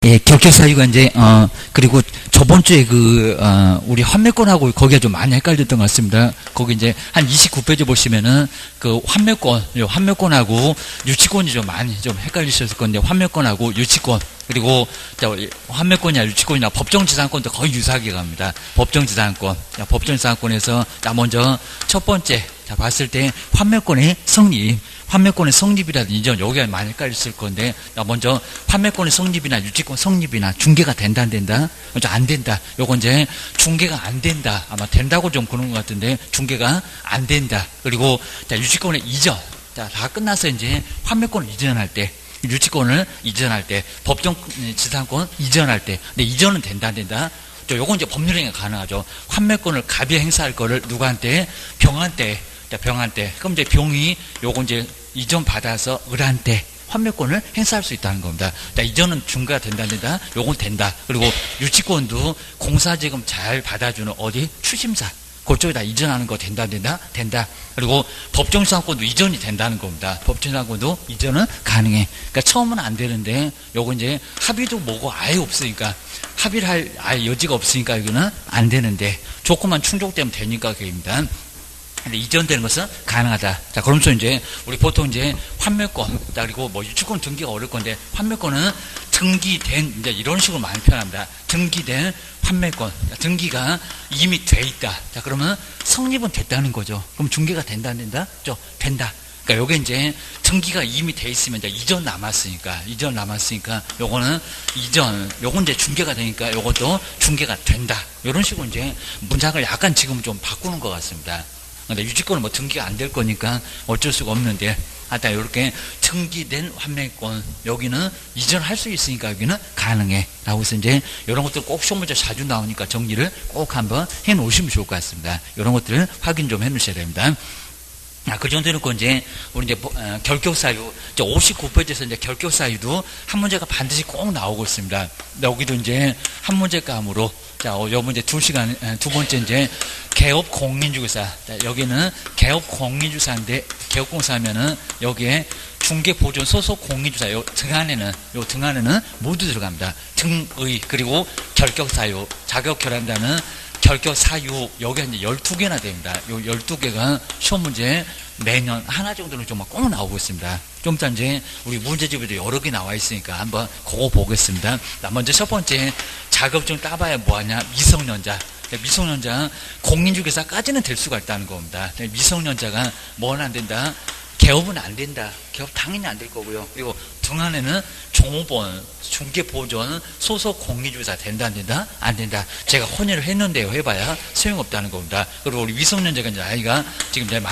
예, 결격 사유가 이제 그리고 저번 주에 우리 환매권하고 거기가 좀 많이 헷갈렸던 것 같습니다. 거기 이제 한 29페이지 보시면은 그 환매권하고 유치권이 좀 많이 좀 헷갈리셨을 건데, 환매권하고 유치권, 그리고 환매권이나 유치권이나 법정지상권도 거의 유사하게 갑니다. 법정지상권. 법정지상권에서 먼저 첫 번째 봤을 때 환매권의 성립. 환매권의 성립이라든지 이전 여기가 많이 헷갈렸을 건데, 먼저 환매권의 성립이나 유치권 성립이나 중개가 된다 안 된다? 먼저 안 된다. 요건 이제 중개가 안 된다. 아마 된다고 좀 그런 것 같은데 중개가 안 된다. 그리고 유치권의 이전. 다 끝나서 이제 환매권을 이전할 때, 유치권을 이전할 때, 법정지상권 이전할 때, 근데 이전은 된다 안 된다? 요건 이제 법률행위가 가능하죠. 환매권을 갑이 행사할 거를 누구한테? 병한테. 병한테. 그럼 이제 병이 요거 이제 이전 받아서 을한테 환매권을 행사할 수 있다는 겁니다. 이전은 중개가 된다 안 된다? 요건 된다. 그리고 유치권도 공사지금 잘 받아주는 어디? 추심사. 그쪽에다 이전하는 거 된다 안 된다? 된다. 그리고 법정지상권도 이전이 된다는 겁니다. 법정지상권도 이전은 가능해. 그러니까 처음은 안 되는데 요거 이제 합의도 뭐고 아예 없으니까, 합의를 할 아예 여지가 없으니까 여기는 안 되는데 조건만 충족되면 되니까 그입니다. 근데 이전되는 것은 가능하다. 자, 그러면서 이제 우리 보통 이제 환매권, 그리고 뭐 유치권 등기가 어려울 건데, 환매권은 등기된, 이제 이런 식으로 많이 표현합니다. 등기된 환매권, 등기가 이미 돼 있다. 자, 그러면 성립은 됐다는 거죠. 그럼 중개가 된다 안 된다? 된다. 그러니까 요게 이제 등기가 이미 돼 있으면 이제 이전 남았으니까 요거는 이전, 요건 이제 중개가 되니까 요것도 중개가 된다. 요런 식으로 이제 문장을 약간 지금 좀 바꾸는 것 같습니다. 근데 유치권은 뭐 등기가 안 될 거니까 어쩔 수가 없는데, 하여튼 이렇게 등기된 환매권, 여기는 이전할 수 있으니까 여기는 가능해. 라고 해서 이제 이런 것들 꼭 시험 문제 자주 나오니까 정리를 꼭 한번 해 놓으시면 좋을 것 같습니다. 이런 것들을 확인 좀 해 놓으셔야 됩니다. 그 정도 해놓고 이제 우리 이제 결격사유 59페이지에서 이제 결격사유도 한 문제가 반드시 꼭 나오고 있습니다. 여기도 이제 한 문제감으로, 자, 요 문제 2시간, 두 번째 이제 개업 공인중개사. 자, 여기는 개업 공인중개사인데, 개업 공사하면은 여기에 중개보존 소속 공인중개사, 요 등 안에는 모두 들어갑니다. 등의, 그리고 결격사유, 자격 결함자는 결격사유, 여기가 이제 12개나 됩니다. 요 12개가 시험 문제 매년 하나 정도는 좀 꼭 나오고 있습니다. 좀 이따 이제 우리 문제집에도 여러 개 나와 있으니까 한번 그거 보겠습니다. 먼저 첫 번째, 자격증 따봐야 뭐하냐? 미성년자. 미성년자, 공인중개사까지는 될 수가 있다는 겁니다. 미성년자가 뭐는 안 된다? 개업은 안 된다. 개업 당연히 안 될 거고요. 그리고 등 안에는 종업원, 중개보존, 소속 공인중개사 된다 안 된다? 안 된다. 제가 혼혈을 했는데요. 해봐야 소용없다는 겁니다. 그리고 우리 미성년자가 이제 나이가 지금 이제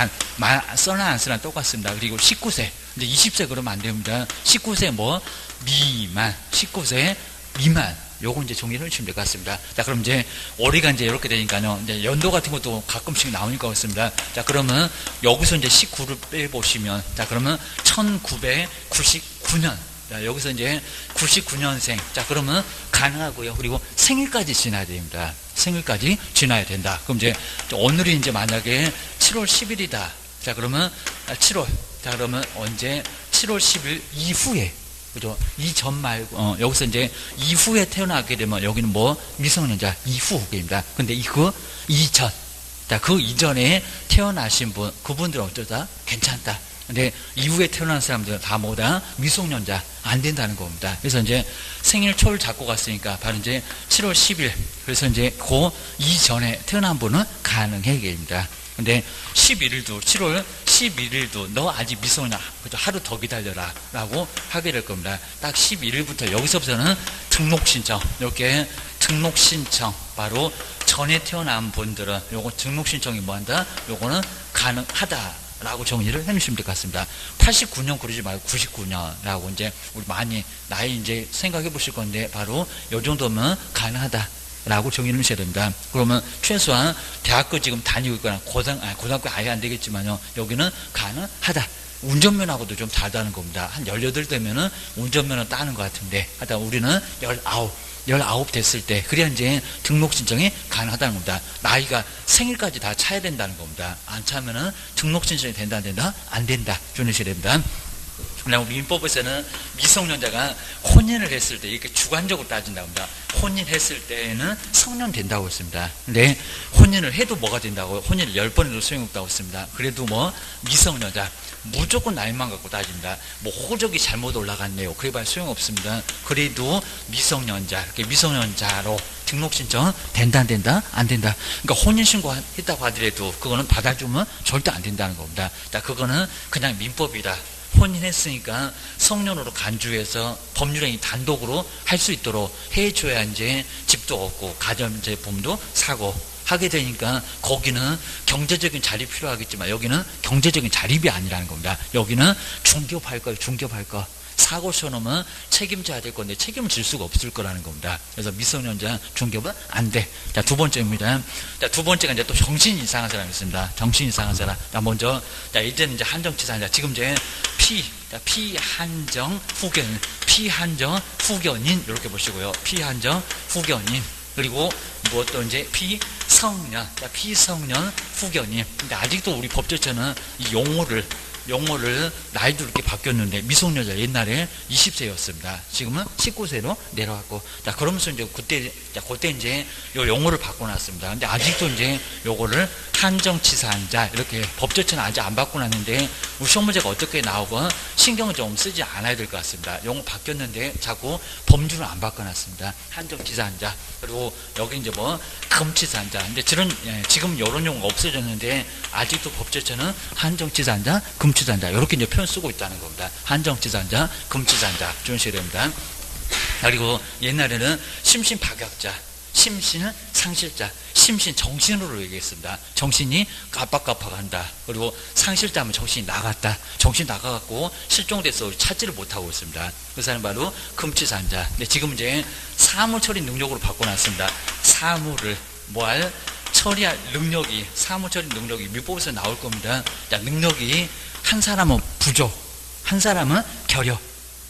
써나 안 쓰나 똑같습니다. 그리고 19세, 이제 20세 그러면 안 됩니다. 19세 미만, 19세 미만. 요거 이제 정리를 해주시면 될 것 같습니다. 자, 그럼 이제 올해가 이제 이렇게 되니까요. 이제 연도 같은 것도 가끔씩 나오니까 그렇습니다. 자, 그러면 여기서 이제 19를 빼보시면, 자, 그러면 1999년. 자, 여기서 이제 99년생. 자, 그러면 가능하고요. 그리고 생일까지 지나야 됩니다. 생일까지 지나야 된다. 그럼 이제 오늘이 이제 만약에 7월 10일이다. 자, 그러면 7월. 자, 그러면 언제? 7월 10일 이후에. 그죠? 이전 말고, 여기서 이제 이후에 태어나게 되면 여기는 뭐? 미성년자 이후입니다. 근데 이전. 자, 그 이전에 태어나신 분, 그분들은 어쩌다? 괜찮다. 근데 이후에 태어난 사람들은 다 뭐다? 미성년자. 안 된다는 겁니다. 그래서 이제 생일초를 잡고 갔으니까 바로 이제 7월 10일. 그래서 이제 그 이전에 태어난 분은 가능해 계십니다. 근데 11일도 7월 11일도 너 아직 미성년자 하루 더 기다려라 라고 하게 될 겁니다. 딱 11일부터 여기서부터는 등록신청, 이렇게 등록신청, 바로 전에 태어난 분들은 요거 등록신청이 뭐한다? 요거는 가능하다 라고 정리를 해주시면 될 것 같습니다. 89년 그러지 말고 99년라고 이제 우리 많이 나이 이제 생각해 보실 건데, 바로 요 정도면 가능하다 라고 정의를 하셔야 됩니다. 그러면 최소한 대학교 지금 다니고 있거나 고등학교 아예 안 되겠지만요, 여기는 가능하다. 운전면허하고도 좀 다르다는 겁니다. 한 18 되면은 운전면허 따는 것 같은데, 하여튼 우리는 19 됐을 때, 그래야 이제 등록 신청이 가능하다는 겁니다. 나이가 생일까지 다 차야 된다는 겁니다. 안 차면은 등록 신청이 된다, 안 된다? 안 된다. 주의하셔야 됩니다. 그리고 민법에서는 미성년자가 혼인을 했을 때 이렇게 주관적으로 따진다고 합니다. 혼인했을 때는 성년 된다고 했습니다. 근데 혼인을 해도 뭐가 된다고요? 혼인을 10번 해도 소용없다고 했습니다. 그래도 뭐 미성년자 무조건 나이만 갖고 따집니다. 뭐 호적이 잘못 올라갔네요. 그래봐야 소용없습니다. 그래도 미성년자, 이렇게 미성년자로 등록 신청 된다 안 된다? 안 된다. 그러니까 혼인신고 했다고 하더라도 그거는 받아주면 절대 안 된다는 겁니다. 그거는 그냥 민법이다. 혼인했으니까 성년으로 간주해서 법률행위 단독으로 할 수 있도록 해줘야 이제 집도 얻고 가전제품도 사고 하게 되니까 거기는 경제적인 자립이 필요하겠지만 여기는 경제적인 자립이 아니라는 겁니다. 여기는 중개업할 거예요. 중개업할 거. 사고 쳐놓으면 책임져야 될 건데 책임을 질 수가 없을 거라는 겁니다. 그래서 미성년자 중개업은 안 돼. 자, 두 번째입니다. 자, 두 번째가 이제 또 정신이 이상한 사람이 있습니다. 정신이 이상한 사람. 자, 먼저, 자, 이제는 이제 한정치사자. 지금 이제 피한정 후견인, 피한정 후견인 이렇게 보시고요. 피한정 후견인. 그리고 무엇도 이제 피성년, 자, 피성년 후견인. 근데 아직도 우리 법제처는 이 용어를 나이도 이렇게 바뀌었는데 미성년자 옛날에 20세였습니다. 지금은 19세로 내려왔고, 자, 그러면서 이제 그때 이제 요 용어를 바꿔놨습니다. 근데 아직도 이제 요거를 한정치사한자 이렇게 법제처는 아직 안 바꿔놨는데 우리 시험 문제가 어떻게 나오건 신경을 좀 쓰지 않아야 될 것 같습니다. 용어 바뀌었는데 자꾸 범주를 안 바꿔놨습니다. 한정치사한자. 그리고 여기 이제 뭐 금치사한자. 근데 지금 이런 용어가 없어졌는데 아직도 법제처는 한정치사한자, 금치사한자 이렇게 이제 표현 쓰고 있다는 겁니다. 한정치사한자, 금치사한자 이런 식으로 됩니다. 그리고 옛날에는 심신박약자, 심신은 상실자, 심신 정신으로 얘기했습니다. 정신이 깜빡깜빡한다. 그리고 상실자면 정신이 나갔다. 정신 나가갖고 실종돼서 찾지를 못하고 있습니다. 그 사람이 바로 금치산자. 근데 지금 이제 사무 처리 능력으로 바꿔놨습니다. 사무를 뭐할 처리할 능력이, 사무 처리 능력이 민법에서 나올 겁니다. 자, 능력이 한 사람은 부족, 한 사람은 결여.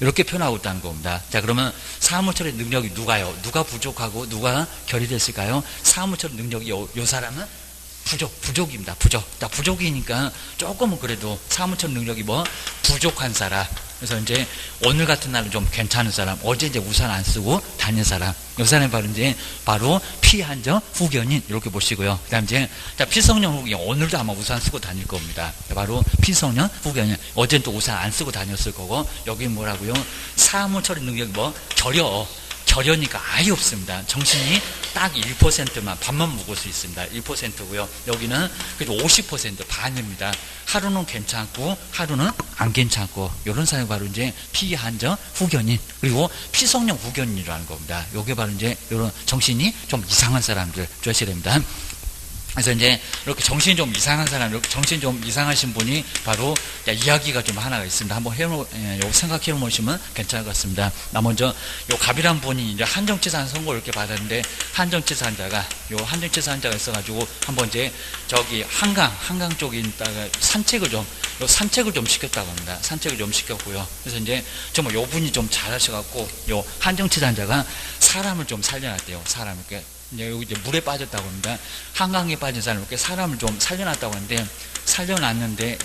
이렇게 표현하고 있다는 겁니다. 자, 그러면 사무처리 능력이 누가요? 누가 부족하고 누가 결여됐을까요? 사무처리 능력이 요 사람은 부족입니다. 자, 부족이니까 조금은 그래도 사무처리 능력이 뭐 부족한 사람. 그래서 이제 오늘 같은 날은 좀 괜찮은 사람, 어제 이제 우산 안 쓰고 다닌 사람, 이 사람이 바로 피한정 후견인 이렇게 보시고요. 그다음 이제 자, 피성년 후견인 오늘도 아마 우산 쓰고 다닐 겁니다. 바로 피성년 후견인. 어제는 또 우산 안 쓰고 다녔을 거고 여기 뭐라고요? 사무 처리 능력이 뭐 결여니까 아예 없습니다. 정신이 딱 1%만 반만 묵을 수 있습니다. 1%고요. 여기는 그래도 50% 반입니다. 하루는 괜찮고 하루는 안 괜찮고 이런 사람이 바로 이제 피한정 후견인 그리고 피성령 후견인이라는 겁니다. 요게 바로 이제 이런 정신이 좀 이상한 사람들 조셔야 됩니다. 그래서 이제 이렇게 정신이 좀 이상한 사람, 이렇게 정신이 좀 이상하신 분이 바로 이야기가 좀 하나가 있습니다. 한번 생각해 보시면 괜찮을 것 같습니다. 먼저 요 갑이란 분이 이제 한정치산 선고를 이렇게 받았는데 한정치산자가 한정치산자가 있어가지고 한번 이제 저기 한강 쪽에 있다가 산책을 좀 시켰다고 합니다. 산책을 좀 시켰고요. 그래서 이제 정말 요 분이 좀 잘하셔갖고 요 한정치산자가 사람을 좀 살려놨대요. 사람 이렇게. 여기 이제 물에 빠졌다고 합니다. 한강에 빠진 사람 이렇게 사람을 좀 살려놨다고 하는데 살려놨는데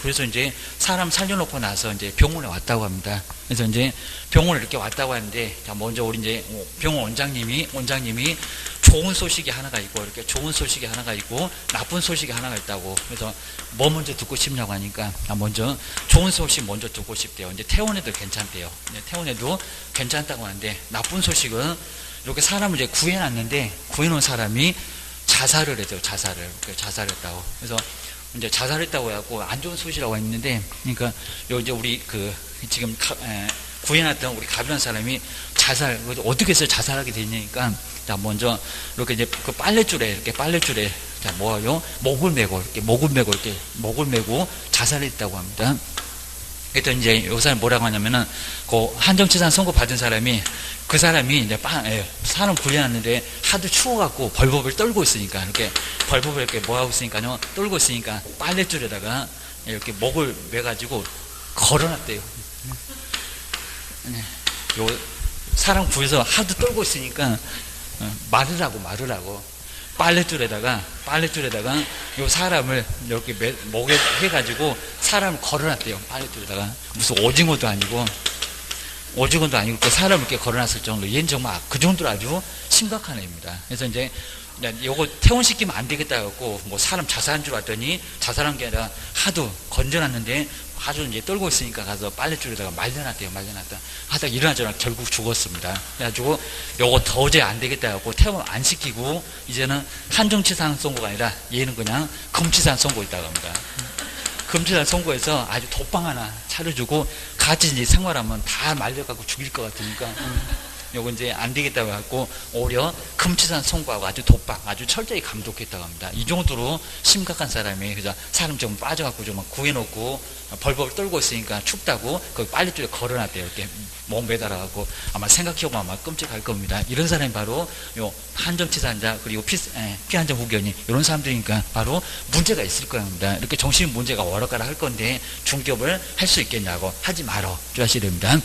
그래서 이제 사람 살려놓고 나서 이제 병원에 왔다고 합니다. 그래서 이제 병원에 이렇게 왔다고 하는데 자, 먼저 우리 이제 병원 원장님이 좋은 소식이 하나가 있고 이렇게 좋은 소식이 하나가 있고 나쁜 소식이 하나가 있다고. 그래서 뭐 먼저 듣고 싶냐고 하니까 먼저 좋은 소식 먼저 듣고 싶대요. 이제 퇴원해도 괜찮대요. 퇴원해도 괜찮다고 하는데 나쁜 소식은 이렇게 사람을 이제 구해놨는데 구해놓은 사람이 자살을 했대요. 자살했다고. 그래서 이제 자살했다고 해갖고 안 좋은 소식이라고 했는데, 그러니까 이제 우리 지금 구해놨던 우리 갑이라는 사람이 어떻게 해서 자살하게 됐냐니까, 자, 먼저 이렇게 이제 그 빨랫줄에 자, 뭐요? 목을 메고 자살했다고 합니다. 그랬더니 이제 이 사람이 뭐라고 하냐면은 그 한정치산 선고 받은 사람이 그 사람이 이제 사람 구해놨는데 하도 추워갖고 벌벌 떨고 있으니까 이렇게 벌벌 이렇게 뭐하고 있으니까요 떨고 있으니까 빨랫줄에다가 이렇게 목을 매가지고 걸어놨대요. 요 사람 구해서 하도 떨고 있으니까 말을 하고 빨랫줄에다가 요 사람을 이렇게 목에 해가지고 사람을 걸어놨대요. 빨래줄에다가. 무슨 오징어도 아니고 그 사람을 이렇게 걸어놨을 정도로 얘는 정말 그 정도로 아주 심각한 애입니다. 그래서 이제 요거 퇴원시키면 안 되겠다 해갖고 뭐 사람 자살한 줄 알았더니 자살한 게 아니라 하도 건져놨는데 아주 이제 떨고 있으니까 가서 빨래줄에다가 말려놨대요. 말려놨다 하다가 일어나자마자 결국 죽었습니다. 그래가지고 요거 도저히 안 되겠다 해갖고 퇴원 안 시키고 이제는 한정치산 선고가 아니라 얘는 그냥 금치산 선고했다고 합니다. 금치산 선고해서 아주 독방 하나 차려주고 같이 이제 생활하면 다 말려갖고 죽일 것 같으니까 요거 이제 안 되겠다고 해갖고 오히려 금치산 선고하고 아주 독방 아주 철저히 감독했다고 합니다. 이 정도로 심각한 사람이 그래서 사람 좀 빠져갖고 좀 구해놓고 벌벌 떨고 있으니까 춥다고 그 빨래줄에 걸어놨대요. 이렇게 몸 매달아갖고 아마 생각해보면 아마 끔찍할 겁니다. 이런 사람이 바로 요 한정치산자 그리고 피한정 후견이 이런 사람들이니까 바로 문제가 있을 겁니다. 이렇게 정신 문제가 오락가락 할 건데 중개업을 할 수 있겠냐고 하지 말어 주하셔야 됩니다.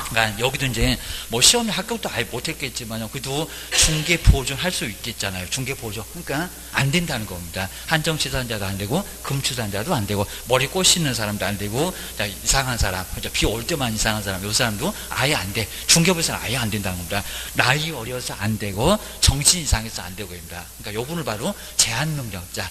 그러니까 여기도 이제 뭐 시험에 합격도 아예 못했겠지만요. 그래도 중개 보존 할 수 있겠잖아요. 중개 보존. 그러니까 안 된다는 겁니다. 한정치산자도 안 되고 금치산자도 안 되고 머리 꽃 씻는 사람도 안 되고 이상한 사람, 비 올 때만 이상한 사람, 요 사람도 아예 안 돼. 중개업에서는 아예 안 된다는 겁니다. 나이 어려서 안 되고 정신 이상해서 안 되고 입니다. 그러니까 요 분을 바로 제한 능력자,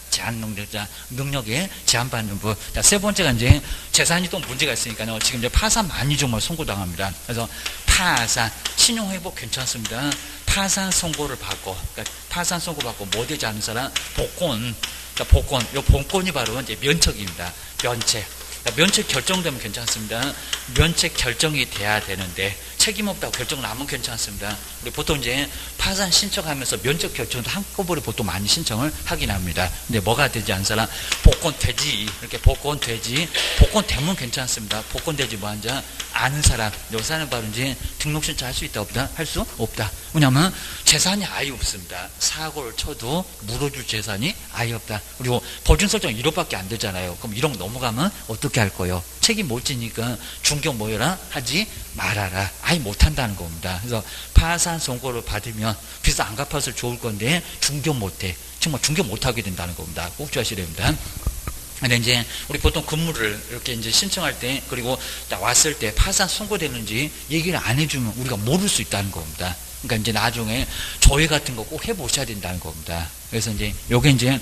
능력에 제한받는 분. 자, 세 번째가 이제 재산이 또 문제가 있으니까요. 지금 이제 파산 많이 정말 선고당합니다. 그래서 파산, 신용회복 괜찮습니다. 파산 선고를 받고, 그러니까 파산 선고 받고 뭐 되지 않은 사람, 복권. 그러니까 복권, 요 복권이 바로 이제 면책입니다. 면책. 그러니까 면책 결정되면 괜찮습니다. 면책 결정이 돼야 되는데, 책임 없다고 결정 나면 괜찮습니다. 우리 보통 이제 파산 신청하면서 면책 결정도 한꺼번에 보통 많이 신청을 하긴 합니다. 근데 뭐가 되지 않은 사람, 복권 되지. 이렇게 복권 되지. 복권 되면 괜찮습니다. 복권 되지 뭐 한자 아는 사람, 요 사람은 바로 이제 등록 신청할 수 있다 없다? 할 수 없다. 왜냐하면 재산이 아예 없습니다. 사고를 쳐도 물어줄 재산이 아예 없다. 그리고 보증 설정 1억밖에 안 되잖아요. 그럼 1억 넘어가면 어떻게 할 거예요? 책임 못 지니까 중경 모여라 하지 말아라. 아예 못한다는 겁니다. 그래서 파산 선고를 받으면 비싸 안 갚아서 좋을 건데 중경 못해. 정말 중경 못하게 된다는 겁니다. 꼭 주의하셔야 됩니다. 근데 이제 우리 보통 건물을 이렇게 이제 신청할 때 그리고 왔을 때 파산 선고되는지 얘기를 안 해주면 우리가 모를 수 있다는 겁니다. 그러니까 이제 나중에 조회 같은 거 꼭 해보셔야 된다는 겁니다. 그래서 이제 요게 이제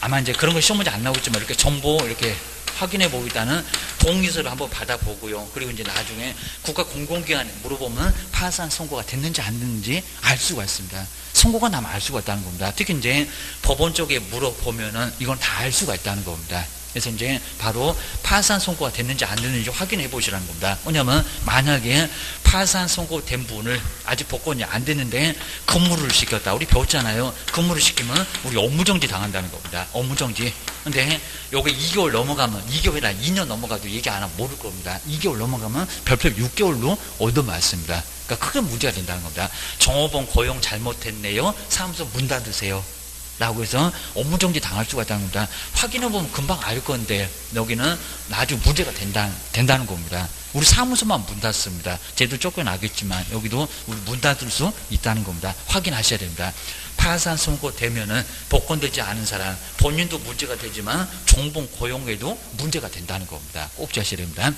아마 이제 그런 거 시험 문제 안 나오겠지만 이렇게 정보 이렇게 확인해 보기다는 동의서를 한번 받아보고요. 그리고 이제 나중에 국가 공공기관에 물어보면 파산 선고가 됐는지 안 됐는지 알 수가 있습니다. 선고가 나면 알 수가 있다는 겁니다. 특히 이제 법원 쪽에 물어보면은 이건 다 알 수가 있다는 겁니다. 그래서 이제 바로 파산 선고가 됐는지 안 됐는지 확인해 보시라는 겁니다. 왜냐하면 만약에 파산 선고된 분을 아직 복권이 안 됐는데 근무를 시켰다. 우리 배웠잖아요. 근무를 시키면 우리 업무정지 당한다는 겁니다. 업무정지. 근데 요게 2개월 넘어가면 2개월이나 2년 넘어가도 얘기 안 하면 모를 겁니다. 2개월 넘어가면 별표 6개월로 얻어맞습니다. 그러니까 크게 문제가 된다는 겁니다. 종업원 고용 잘못했네요. 사무소 문 닫으세요. 라고 해서 업무정지 당할 수가 있다는 겁니다. 확인해보면 금방 알 건데 여기는 아주 문제가 된다는 겁니다. 우리 사무소만 문 닫습니다. 쟤도 쫓겨나겠지만 여기도 우리 문 닫을 수 있다는 겁니다. 확인하셔야 됩니다. 파산 선고되면은 복권되지 않은 사람 본인도 문제가 되지만 종봉 고용에도 문제가 된다는 겁니다. 꼭 주의하셔야 됩니다.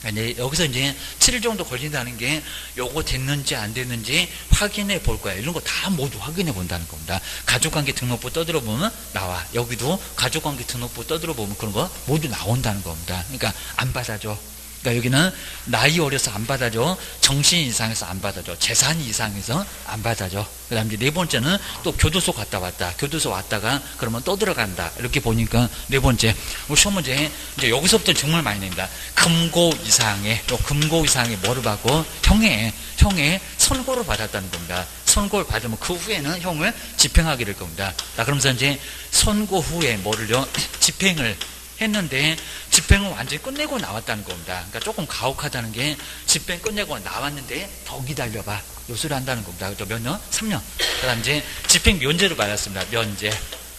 이제 여기서 이제 7일 정도 걸린다는 게 요거 됐는지 안 됐는지 확인해 볼 거야. 이런 거 다 모두 확인해 본다는 겁니다. 가족관계 등록부 떠들어 보면 나와. 여기도 가족관계 등록부 떠들어 보면 그런 거 모두 나온다는 겁니다. 그러니까 안 받아줘. 그러니까 여기는 나이 어려서 안 받아줘. 정신 이상해서 안 받아줘. 재산이 이상해서 안 받아줘. 그 다음 이제 네 번째는 또 교도소 갔다 왔다. 교도소 왔다가 그러면 또 들어간다. 이렇게 보니까 네 번째. 우리 시험 문제 이제 여기서부터 정말 많이 냅니다. 금고 이상의, 또 금고 이상의 뭐를 받고? 형의 선고를 받았다는 겁니다. 선고를 받으면 그 후에는 형을 집행하게 될 겁니다. 자, 그러면서 이제 선고 후에 뭐를요? 집행을 했는데 집행을 완전히 끝내고 나왔다는 겁니다. 그러니까 조금 가혹하다는 게 집행 끝내고 나왔는데 더 기다려봐. 요소를 한다는 겁니다. 몇 년? 3년. 그 다음 이제 집행 면제를 받았습니다. 면제.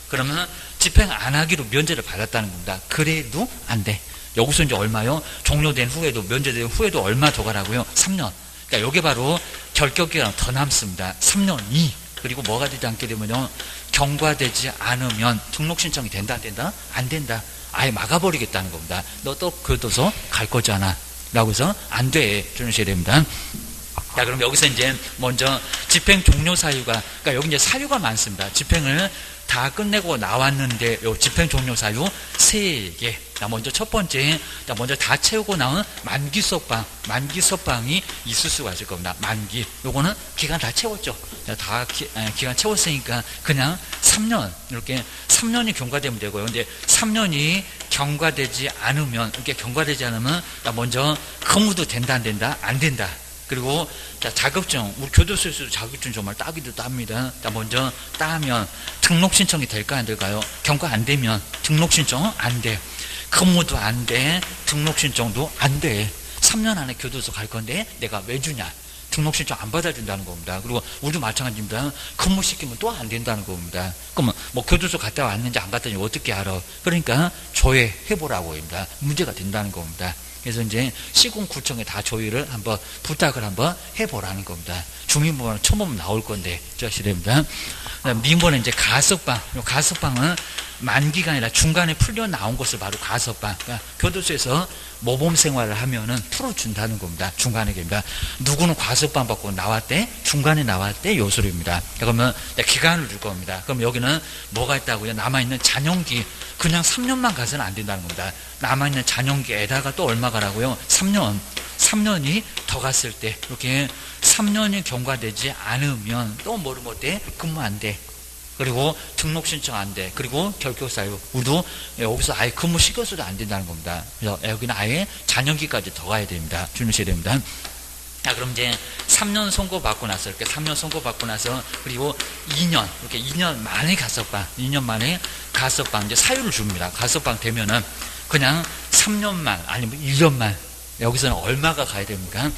그러면 집행 안 하기로 면제를 받았다는 겁니다. 그래도 안 돼. 여기서 이제 얼마요? 종료된 후에도, 면제된 후에도 얼마 더 가라고요? 3년. 그러니까 이게 바로 결격기간 더 남습니다. 3년이. 그리고 뭐가 되지 않게 되면요. 경과되지 않으면 등록 신청이 된다, 안 된다? 안 된다. 아예 막아버리겠다는 겁니다. 너 또 교도소 갈 거잖아. 라고 해서 안 돼. 주셔야 됩니다. 자, 그럼 여기서 이제 먼저 집행 종료 사유가, 그러니까 여기 이제 사유가 많습니다. 집행을 다 끝내고 나왔는데, 요 집행 종료 사유 3개. 자, 먼저 첫 번째, 자, 먼저 다 채우고 나온 만기 수업방이 있을 수가 있을 겁니다. 만기. 요거는 기간 다 채웠죠. 자, 다 기간 채웠으니까 그냥 3년, 이렇게 3년이 경과되면 되고요. 근데 3년이 경과되지 않으면, 이렇게 경과되지 않으면, 자, 먼저 근무도 된다, 안 된다? 안 된다. 그리고 자, 자격증, 우리 교도소에서도 자격증 정말 따기도 땁니다. 자, 먼저 따면 등록 신청이 될까 안 될까요? 경과 안 되면 등록 신청 안 돼. 근무도 안 돼. 등록 신청도 안 돼. 3년 안에 교도소 갈 건데 내가 왜 주냐? 등록 신청 안 받아준다는 겁니다. 그리고 우리도 마찬가지입니다. 근무시키면 또 안 된다는 겁니다. 그러면 뭐 교도소 갔다 왔는지 안 갔다 왔는지 어떻게 알아? 그러니까 조회해보라고 합니다. 문제가 된다는 겁니다. 그래서 이제 시군구청에 다 조회를 한번 부탁을 한번 해보라는 겁니다. 주민번호 처음 나올 건데, 저시됩니다. 민번은 이제 가석방. 가석방은 만기가 아니라 중간에 풀려 나온 것을 바로 가석방. 그러니까 교도소에서 모범 생활을 하면은 풀어준다는 겁니다. 중간에 겁니다. 누구는 가석방 받고 나왔대? 중간에 나왔대? 요 소리입니다. 그러면 기간을 줄 겁니다. 그럼 여기는 뭐가 있다고요? 남아있는 잔용기. 그냥 3년만 가서는 안 된다는 겁니다. 남아있는 잔용기에다가 또 얼마 가라고요? 3년. 3년이 더 갔을 때, 이렇게 3년이 경과되지 않으면 또 뭐를 못해? 근무 안 돼. 그리고 등록 신청 안 돼. 그리고 결격사유. 우리도 여기서 아예 근무 시켜서도 안 된다는 겁니다. 그래서 여기는 아예 잔영기까지 더 가야 됩니다. 주무셔야 됩니다. 자, 그럼 이제 3년 선고받고 나서, 이렇게 3년 선고받고 나서, 그리고 2년, 이렇게 2년 만에 가석방, 2년 만에 가석방, 이제 사유를 줍니다. 가석방 되면은 그냥 3년만, 아니면 1년만, 여기서는 얼마가 가야 됩니까?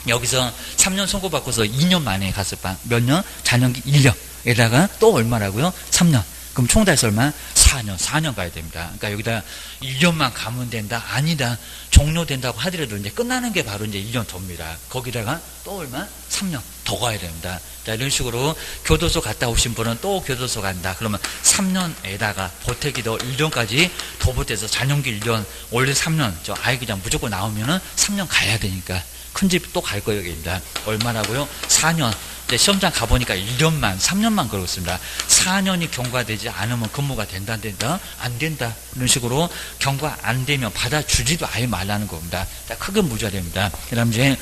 여기서 3년 선고받고서 2년 만에 가석방, 몇 년? 잔영기 1년. 에다가 또 얼마라고요? 3년. 그럼 총 달서 얼마? 4년 가야 됩니다. 그러니까 여기다 1년만 가면 된다? 아니다. 종료된다고 하더라도 이제 끝나는 게 바로 이제 1년 더입니다. 거기다가 또 얼마? 3년 더 가야 됩니다. 자, 이런 식으로 교도소 갔다 오신 분은 또 교도소 간다. 그러면 3년에다가 보태기 더 1년까지 더 보태서 잔용기 1년, 원래 3년, 저 아예 그냥 무조건 나오면은 3년 가야 되니까. 큰 집 또 갈 거예요, 여기입니다. 얼마라고요? 4년. 이제 시험장 가보니까 1년만, 3년만 그러고 있습니다. 4년이 경과되지 않으면 근무가 된다, 안 된다? 안 된다. 이런 식으로 경과 안 되면 받아주지도 아예 말라는 겁니다. 크게 무죄가 됩니다. 그 다음 이제,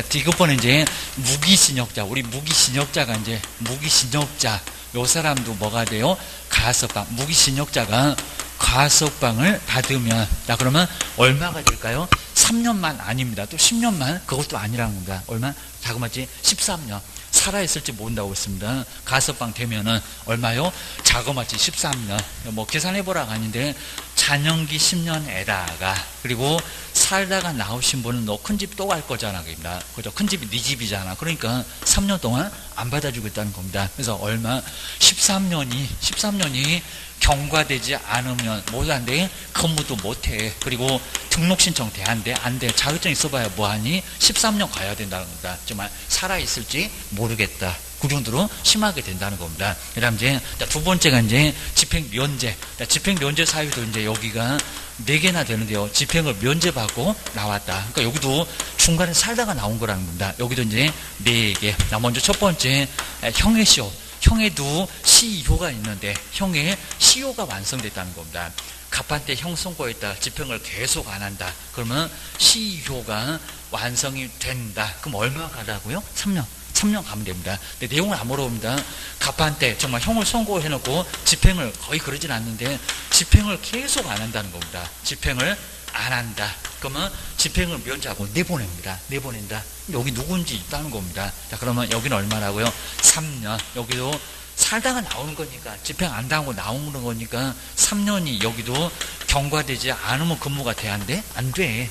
디귿번에 이제 무기신역자, 우리 무기신역자가 이제, 무기신역자, 요 사람도 뭐가 돼요? 가석방. 무기신역자가 가석방을 받으면, 자, 그러면 얼마가 될까요? 3년만 아닙니다. 또 10년만? 그것도 아니라는 겁니다. 얼마? 자그마치 13년. 살아있을지 모른다고 했습니다. 가석방 되면은 얼마요? 자그마치 13년. 뭐 계산해보라가 아닌데, 잔영기 10년에다가, 그리고 살다가 나오신 분은 너 큰 집 또 갈 거잖아. 그럽니다. 그죠? 큰 집이 네 집이잖아. 그러니까 3년 동안 안 받아주겠다는 겁니다. 그래서 얼마? 13년이 경과되지 않으면 못한대. 근무도 못해. 그리고 등록 신청 돼? 안 돼? 안 돼. 자격증 있어봐야 뭐하니? 13년 가야 된다는 겁니다. 정말 살아있을지 모르겠다. 그 정도로 심하게 된다는 겁니다. 그 다음 이제 두 번째가 이제 집행면제. 집행면제 사유도 이제 여기가 4개나 되는데요. 집행을 면제받고 나왔다. 그러니까 여기도 중간에 살다가 나온 거라는 겁니다. 여기도 이제 4개. 먼저 첫 번째, 형의 시효. 형에도 시효가 있는데 형의 시효가 완성됐다는 겁니다. 갑판 때 형 선고했다. 집행을 계속 안 한다. 그러면 시효가 완성이 된다. 그럼 얼마 가라고요? 3년 가면 됩니다. 근데 내용을 안 물어봅니다. 갑판 때 정말 형을 선고해놓고 집행을 거의 그러진 않는데 집행을 계속 안 한다는 겁니다. 집행을 안 한다. 그러면 집행을 면제하고 내보냅니다. 내보낸다. 여기 누군지 있다는 겁니다. 자, 그러면 여기는 얼마라고요? 3년. 여기도 살다가 나오는 거니까, 집행 안 당하고 나오는 거니까 3년이 여기도 경과되지 않으면 근무가 돼야 한대? 안 돼.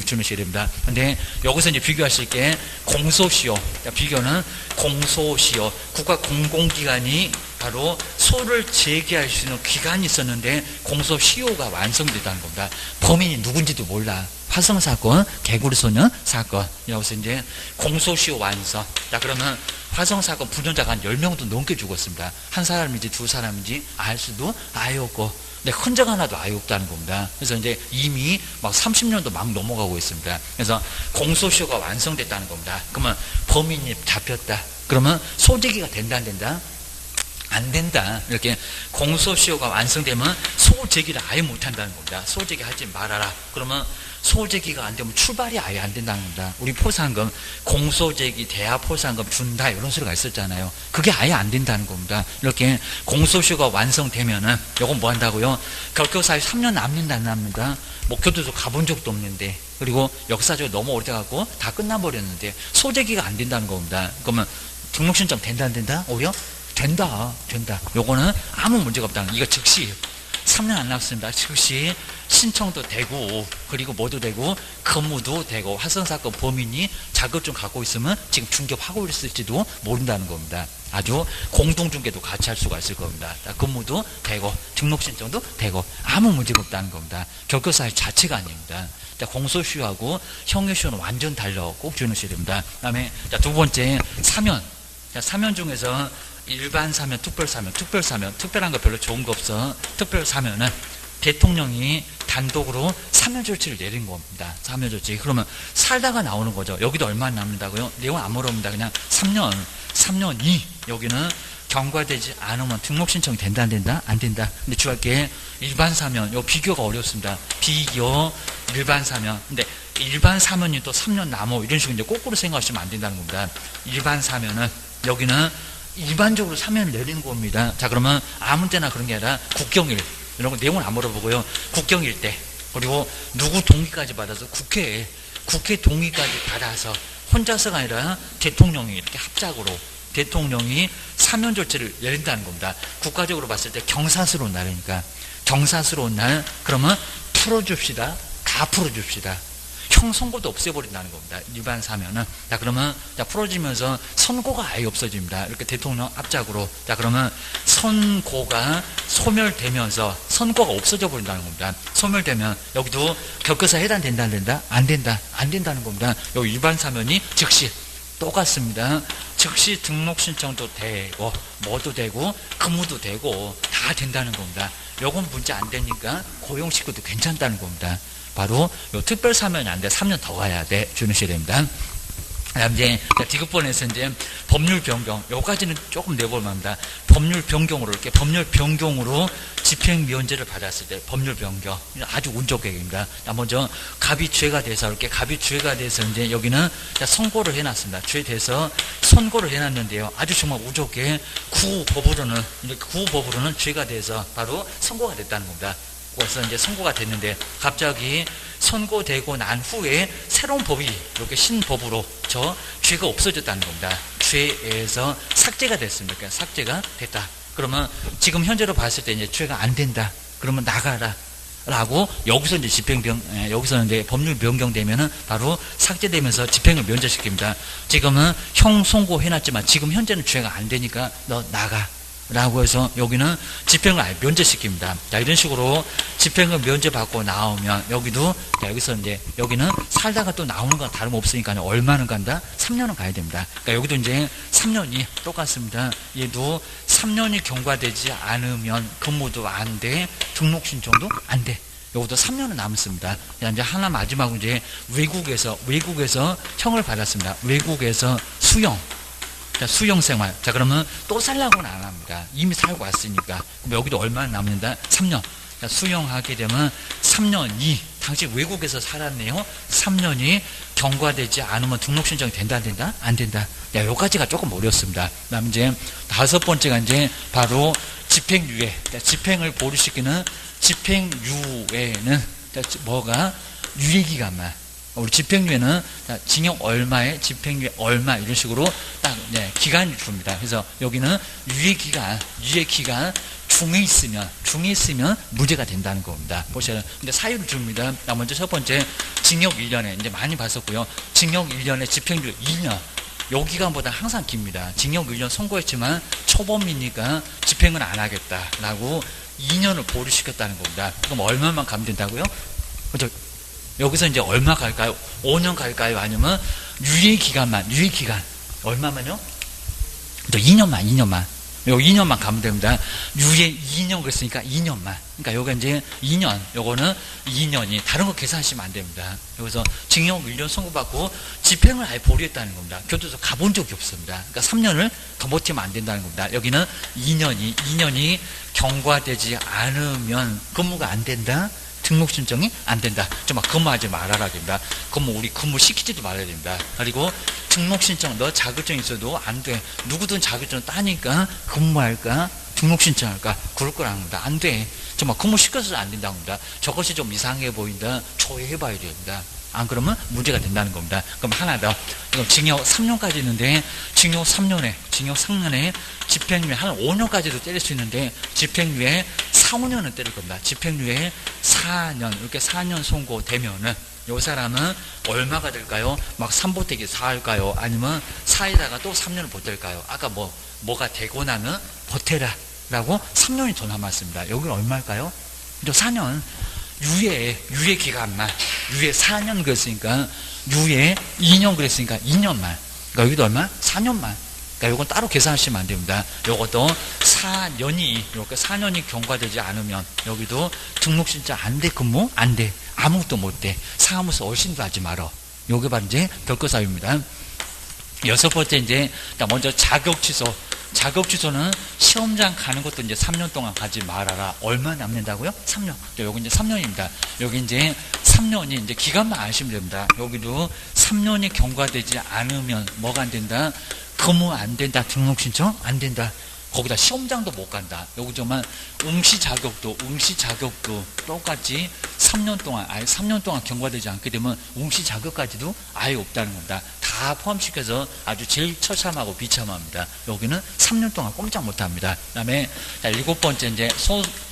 주무셔야 됩니다. 근데 여기서 이제 비교하실 게 공소시효. 비교는 공소시효. 국가 공공기관이 바로 소를 제기할 수 있는 기간이 있었는데 공소시효가 완성됐다는 겁니다. 범인이 누군지도 몰라. 화성사건, 개구리소년 사건. 여기서 이제 공소시효 완성. 자, 그러면 화성사건 부전자가 한 10명도 넘게 죽었습니다. 한 사람인지 두 사람인지 알 수도 아예 없고, 근데 흔적 하나도 아예 없다는 겁니다. 그래서 이제 이미 막 30년도 막 넘어가고 있습니다. 그래서 공소시효가 완성됐다는 겁니다. 그러면 범인이 잡혔다. 그러면 소재기가 된다, 안 된다? 안 된다. 이렇게 공소시효가 완성되면 소재기를 아예 못한다는 겁니다. 소재기 하지 말아라. 그러면 소재기가 안 되면 출발이 아예 안 된다는 겁니다. 우리 포상금, 공소재기, 대하 포상금 준다, 이런 소리가 있었잖아요. 그게 아예 안 된다는 겁니다. 이렇게 공소시효가 완성되면은, 요건 뭐 한다고요? 결격사유 3년 남는다, 안 납니다. 목표도서 가본 적도 없는데, 그리고 역사적으로 너무 오래돼갖고 다 끝나버렸는데, 소재기가 안 된다는 겁니다. 그러면 등록신청 된다, 안 된다? 오히려? 된다. 요거는 아무 문제가 없다는, 이거 즉시 3년 안 남았습니다. 즉시 신청도 되고, 그리고 뭐도 되고, 근무도 되고, 화성사건 범인이 자격증 갖고 있으면 지금 중개하고 있을지도 모른다는 겁니다. 아주 공동중개도 같이 할 수가 있을 겁니다. 근무도 되고, 등록신청도 되고, 아무 문제가 없다는 겁니다. 결격사유 자체가 아닙니다. 공소시효하고 형해시효는 완전 달라. 꼭 주의하셔야 됩니다. 그 다음에 두 번째, 사면. 사면 중에서 일반 사면, 특별 사면, 특별한 거 별로 좋은 거 없어. 특별 사면은 대통령이 단독으로 사면 조치를 내린 겁니다. 사면 조치. 그러면 살다가 나오는 거죠. 여기도 얼마 남는다고요? 내용은 안 물어봅니다. 그냥 3년이 여기는 경과되지 않으면 등록 신청이 된다, 안 된다? 안 된다. 근데 주의할 게 일반 사면, 요 비교가 어렵습니다. 비교, 일반 사면. 근데 일반 사면이 또 3년 남어, 이런 식으로 이제 거꾸로 생각하시면 안 된다는 겁니다. 일반 사면은 여기는 일반적으로 사면을 내리는 겁니다. 자, 그러면 아무 때나 그런 게 아니라 국경일, 이런 거 내용은 안 물어보고요. 국경일 때, 그리고 누구 동의까지 받아서 국회 동의까지 받아서 혼자서가 아니라 대통령이 이렇게 합작으로 대통령이 사면 조치를 내린다는 겁니다. 국가적으로 봤을 때 경사스러운 날이니까, 경사스러운 날, 그러면 풀어줍시다. 다 풀어줍시다. 형 선고도 없애버린다는 겁니다. 일반 사면은. 자, 그러면, 자, 풀어지면서 선고가 아예 없어집니다. 이렇게 대통령 압작으로. 자, 그러면 선고가 소멸되면서 선고가 없어져 버린다는 겁니다. 소멸되면 여기도 결격사 해당된다, 안 된다? 안 된다. 안 된다는 겁니다. 여기 일반 사면이 즉시 똑같습니다. 즉시 등록 신청도 되고, 뭐도 되고, 근무도 되고, 다 된다는 겁니다. 요건 문제 안 되니까 고용시켜도 괜찮다는 겁니다. 바로 요 특별 사면이 안 돼. 3년 더 가야 돼. 주무셔야 됩니다. 그다음 이제 디귿번에서 이제 법률 변경, 요까지는 조금 내볼 만합니다. 법률 변경으로, 이렇게 법률 변경으로 집행 면제를 받았을 때 법률 변경, 아주 운 좋은 계획입니다. 먼저 갑이 죄가 돼서, 이렇게 갑이 죄가 돼서 이제 여기는 선고를 해놨습니다. 죄 돼서 선고를 해놨는데요. 아주 정말 운 좋게 구법으로는, 이렇게 구법으로는 죄가 돼서 바로 선고가 됐다는 겁니다. 그래서 이제 선고가 됐는데, 갑자기 선고되고 난 후에 새로운 법이 이렇게 신법으로 저 죄가 없어졌다는 겁니다. 죄에서 삭제가 됐습니다. 그러니까 삭제가 됐다. 그러면 지금 현재로 봤을 때 이제 죄가 안 된다. 그러면 나가라. 라고 여기서 이제 여기서 이제 법률 변경되면은 바로 삭제되면서 집행을 면제시킵니다. 지금은 형 선고 해놨지만 지금 현재는 죄가 안 되니까 너 나가. 라고 해서 여기는 집행을 아예 면제시킵니다. 자, 이런 식으로 집행을 면제받고 나오면 여기도, 자, 여기서 이제 여기는 살다가 또 나오는 건 다름없으니까 얼마는 간다? 3년은 가야 됩니다. 그러니까 여기도 이제 3년이 똑같습니다. 얘도 3년이 경과되지 않으면 근무도 안 돼, 등록 신청도 안 돼. 여기도 3년은 남습니다. 이제 하나 마지막으로 이제 외국에서 형을 받았습니다. 외국에서 수용 생활. 자, 그러면 또 살라고는 안 합니다. 이미 살고 왔으니까. 그럼 여기도 얼마나 남는다? 3년. 자, 수용하게 되면 3년이, 당시 외국에서 살았네요. 3년이 경과되지 않으면 등록 신청이 된다, 안 된다? 안 된다. 야, 요까지가 조금 어렵습니다. 그 다음 이제 5번째가 이제 바로 집행유예. 집행을 보류시키는 집행유예는 뭐가? 유예기간만. 우리 집행유예는 징역 얼마에 집행유예 얼마, 이런 식으로 딱 기간을 줍니다. 그래서 여기는 유예기간 중에 있으면 무죄가 된다는 겁니다. 보셔요. 근데 사유를 줍니다. 먼저 첫 번째 징역 1년에 이제 많이 봤었고요. 징역 1년에 집행유예 2년. 요 기간보다 항상 깁니다. 징역 1년 선고했지만 초범이니까 집행은 안 하겠다라고 2년을 보류시켰다는 겁니다. 그럼 얼마만 가면 된다고요? 그렇죠? 여기서 이제 얼마 갈까요? 5년 갈까요? 아니면 유예기간 얼마만요? 또 2년만. 요 2년만 가면 됩니다. 유예 2년 그랬으니까 2년만. 그러니까 요가 이제 2년, 요거는 2년이 다른 거 계산하시면 안 됩니다. 여기서 징역 1년 선고받고 집행을 아예 보류했다는 겁니다. 교도소 가본 적이 없습니다. 그러니까 3년을 더 버티면 안 된다는 겁니다. 여기는 2년이 경과되지 않으면 근무가 안 된다. 등록 신청이 안 된다. 정말 근무하지 말아라 됩니다. 우리 근무 시키지도 말아야 됩니다. 그리고 등록 신청, 너 자격증 있어도 안 돼. 누구든 자격증 따니까 근무할까? 등록 신청할까? 그럴 거라는 겁니다. 안 돼. 정말 근무 시켜서도 안 된다고 합니다. 저것이 좀 이상해 보인다. 조회해봐야 됩니다. 안 그러면 문제가 된다는 겁니다. 그럼 하나 더. 이거 징역 3년까지 있는데, 징역 3년에 집행유예 한 5년까지도 때릴 수 있는데, 집행유예 4, 5년은 때릴 겁니다. 집행유예 4년, 이렇게 4년 선고되면은, 요 사람은 얼마가 될까요? 막 3보태기 4 할까요? 아니면 4에다가 또 3년을 보탤까요? 아까 뭐가 되고 나면 보태라. 라고 3년이 더 남았습니다. 여기는 얼마일까요? 4년. 유예 기간만, 유예 4년 그랬으니까, 유예 2년 그랬으니까 2년만. 그러니까 여기도 얼마? 4년만. 그러니까 요건 따로 계산하시면 안 됩니다. 요것도 4년이, 이렇게 4년이 경과되지 않으면, 여기도 등록신청 안 돼, 근무? 안 돼. 아무것도 못 돼. 사무소 얼씬도 하지 말어. 요게 바로 이제 별거사유입니다. 6번째 이제, 먼저 자격 취소는 시험장 가는 것도 이제 3년 동안 가지 말아라. 얼마 남는다고요? 3년. 여기 이제 3년입니다. 여기 이제 3년이 이제 기간만 아시면 됩니다. 여기도 3년이 경과되지 않으면 뭐가 안 된다? 근무 안 된다. 등록 신청 안 된다. 거기다 시험장도 못 간다. 여기 정말 응시 자격도 똑같이 3년 동안, 아예 3년 동안 경과되지 않게 되면 응시 자격까지도 아예 없다는 겁니다. 다 포함시켜서 아주 제일 처참하고 비참합니다. 여기는 3년 동안 꼼짝 못 합니다. 그 다음에 7번째 이제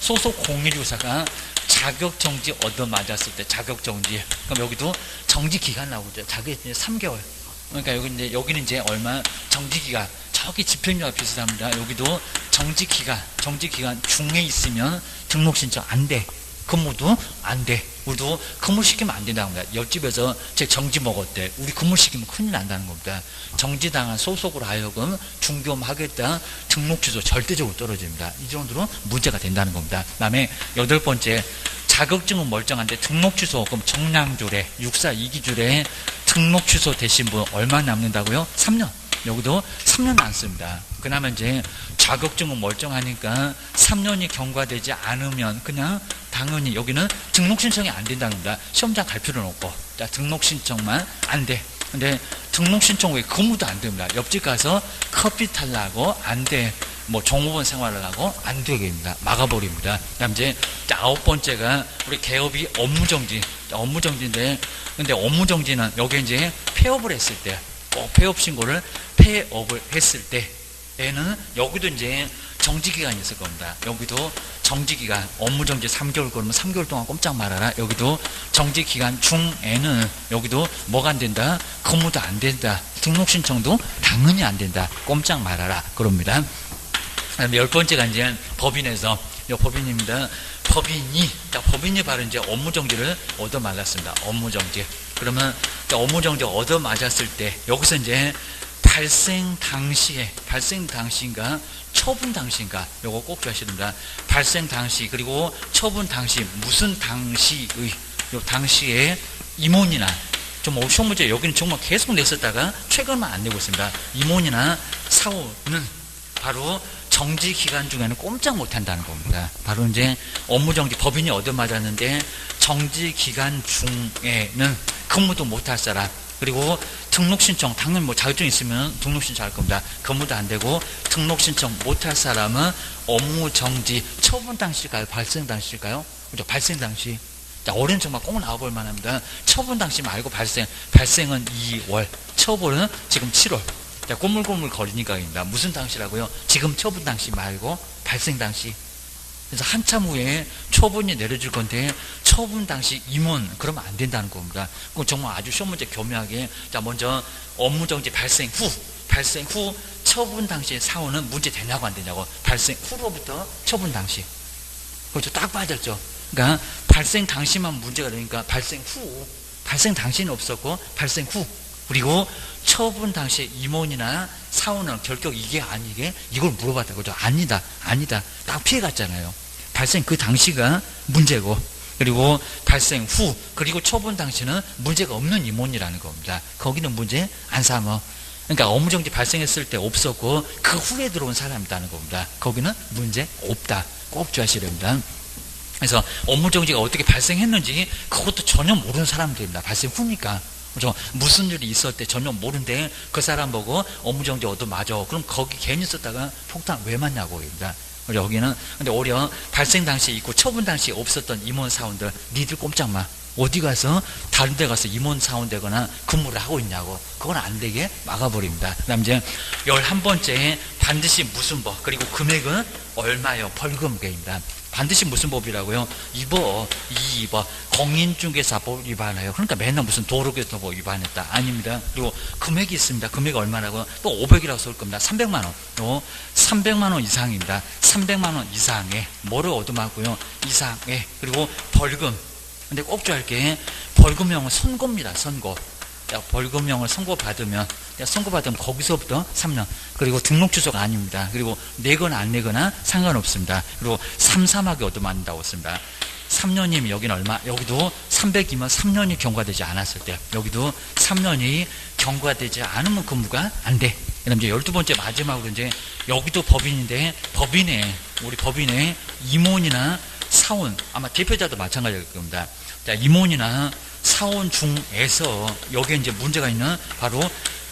소속 공인교사가 자격정지 얻어맞았을 때 자격정지. 그럼 여기도 정지기간 나오죠. 자격 3개월. 그러니까 여기는 이제 얼마 정지기간. 저기 집행유예가 비슷합니다. 여기도 정지기간 중에 있으면 등록신청 안 돼. 근무도 안 돼. 우리도 근무시키면 안 된다고 합니다. 옆집에서 제 정지 먹었대. 우리 근무시키면 큰일 난다는 겁니다. 정지당한 소속으로 하여금 중개업하겠다. 등록 취소 절대적으로 떨어집니다. 이 정도로 문제가 된다는 겁니다. 그 다음에 8번째, 자격증은 멀쩡한데 등록 취소, 그럼 정량조례, 6사 2기줄에 등록 취소 되신 분 얼마 남는다고요? 3년. 여기도 3년 남습니다. 그나마 이제 자격증은 멀쩡하니까 3년이 경과되지 않으면 그냥 당연히 여기는 등록 신청이 안 된다는 겁니다. 시험장 갈 필요는 없고. 자, 등록 신청만 안 돼. 근데 등록 신청 후에 근무도 안 됩니다. 옆집 가서 커피 탈라고 안 돼. 종업원 생활을 하고 안 되게 됩니다. 막아버립니다. 그 다음 이제 9번째가 우리 개업이 업무정지인데, 근데 업무정지는 여기 이제 폐업을 했을 때, 폐업 신고를 폐업을 했을 때에는 여기도 이제 정지기간이 있을 겁니다. 여기도 정지기간, 업무정지 3개월 그러면 3개월 동안 꼼짝 말아라. 여기도 정지기간 중에는 여기도 뭐가 안 된다? 근무도 안 된다. 등록신청도 당연히 안 된다. 꼼짝 말아라. 그럽니다. 그다음에 10번째가 이제 법인에서, 법인입니다. 법인이 바로 이제 업무정지를 얻어맞았습니다. 업무정지. 그러면 업무정지 얻어맞았을 때, 여기서 이제 발생 당시인가, 처분 당시인가, 요거 꼭 기억하셔야 됩니다. 발생 당시, 그리고 처분 당시, 무슨 당시의, 요 당시에 임원이나, 시험 문제 여기는 정말 계속 냈었다가 최근만 안 내고 있습니다. 임원이나 사원은 바로 정지 기간 중에는 꼼짝 못 한다는 겁니다. 바로 이제 업무정지, 법인이 얻어맞았는데 정지 기간 중에는 근무도 못 할 사람, 그리고 등록신청, 당연히 자격증 있으면 등록신청 할 겁니다. 근무도 안 되고 등록신청 못 할 사람은 업무정지, 처분 당시일까요? 발생 당시일까요? 그죠? 발생 당시. 자, 올해는 정말 꼭 나와볼 만합니다. 처분 당시 말고 발생은 2월, 처분은 지금 7월. 자, 꼬물꼬물 거리니까입니다. 무슨 당시라고요? 지금 처분 당시 말고 발생 당시. 그래서 한참 후에 처분이 내려질 건데 처분 당시 임원 그러면 안 된다는 겁니다. 그건 정말 아주 시험 문제 교묘하게, 자, 먼저 업무정지 발생 후 처분 당시에 사원은 문제 되냐고 안 되냐고. 발생 후로부터 처분 당시. 그렇죠. 딱 빠졌죠. 그러니까 발생 당시만 문제가 되니까 발생 당시는 없었고 발생 후 그리고 처분 당시 임원이나 사원은 결격 이게 아니게 이걸 물어봤다 그죠? 아니다 딱 피해갔잖아요. 발생 그 당시가 문제고, 그리고 발생 후 그리고 처분 당시는 문제가 없는 임원이라는 겁니다. 거기는 문제 안 삼어. 그러니까 업무정지 발생했을 때 없었고 그 후에 들어온 사람이라는 겁니다. 거기는 문제 없다. 꼭 주의하셔야 됩니다. 그래서 업무정지가 어떻게 발생했는지 그것도 전혀 모르는 사람들입니다. 발생 후니까. 그죠? 무슨 일이 있을 때 전혀 모르는데 그 사람 보고 업무정지 맞아. 그럼 거기 괜히 썼다가 폭탄 왜 맞냐고 입니다. 여기는 근데 오히려 발생 당시에 있고 처분 당시에 없었던 임원 사원들 니들 꼼짝 마. 어디 가서 다른 데 가서 임원 사원 되거나 근무를 하고 있냐고. 그건 안 되게 막아버립니다. 그 다음 이제 11번째 반드시 무슨 법 그리고 금액은 얼마요? 벌금입니다. 반드시 무슨 법이라고요? 이법 공인중개사법 위반해요. 그러니까 맨날 무슨 도로교통법 위반했다. 아닙니다. 그리고 금액이 있습니다. 금액이 얼마라고요? 또 500이라고 쏠 겁니다. 300만 원. 또 300만 원 이상입니다. 300만 원 이상에 뭐를 얻어맞고요? 이상에. 그리고 벌금. 근데 꼭 줘야 할 게 벌금형은 선고입니다. 선고. 벌금형을 선고받으면 거기서부터 3년. 그리고 등록 취소가 아닙니다. 그리고 내거나 안 내거나 상관없습니다. 그리고 삼삼하게 얻어맞는다고 했습니다. 3년이면 여기는 얼마? 여기도 300이면 3년이 경과되지 않았을 때, 여기도 3년이 경과되지 않으면 근무가 안 돼. 그다음 이제 12번째 마지막으로 이제 여기도 법인인데 우리 법인의 임원이나 사원, 아마 대표자도 마찬가지일 겁니다. 자, 임원이나 사원 중에서 여기에 이제 문제가 있는 바로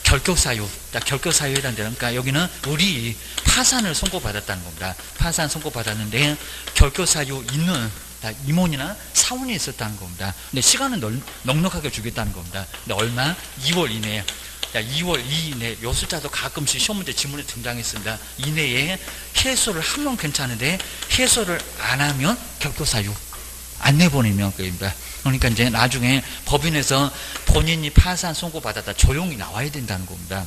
결격사유. 결격사유에 대한 데는, 그러니까 여기는 우리 파산을 선고받았다는 겁니다. 파산 선고받았는데 결격사유 있는 임원이나 사원이 있었다는 겁니다. 근데 시간은 넉넉하게 주겠다는 겁니다. 근데 얼마? 2월 이내에. 2월 이내 요 숫자도 가끔씩 시험 문제 지문에 등장했습니다. 이내에 해소를 하면 괜찮은데 해소를 안 하면 결격사유 안 내보내면 그입니다. 그러니까 이제 나중에 법인에서 본인이 파산 선고받았다 조용히 나와야 된다는 겁니다.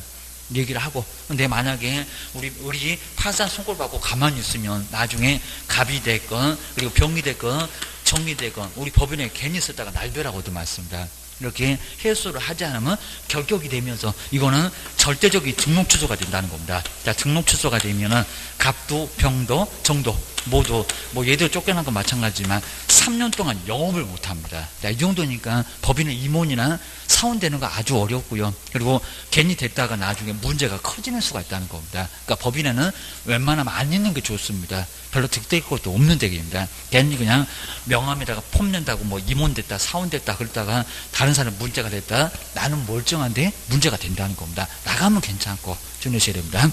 얘기를 하고. 근데 만약에 우리 파산 선고를 받고 가만히 있으면 나중에 갑이 됐건 그리고 병이 됐건 정이 됐건 우리 법인에 괜히 썼다가 날벼락어도 맞습니다. 이렇게 해소를 하지 않으면 결격이 되면서 이거는 절대적인 등록 취소가 된다는 겁니다. 자, 등록 취소가 되면은 갑도, 병도, 정도 모두 얘들 쫓겨난 건 마찬가지지만 3년 동안 영업을 못 합니다. 자, 이 정도니까 법인의 임원이나 사원 되는 거 아주 어렵고요. 그리고 괜히 됐다가 나중에 문제가 커지는 수가 있다는 겁니다. 그러니까 법인에는 웬만하면 안 있는 게 좋습니다. 별로 득될 것도 없는 대기입니다. 괜히 그냥 명함에다가 폼 낸다고 임원 됐다, 사원 됐다 그러다가 다른 사람 문제가 됐다. 나는 멀쩡한데 문제가 된다는 겁니다. 나가면 괜찮고 주의하셔야 됩니다.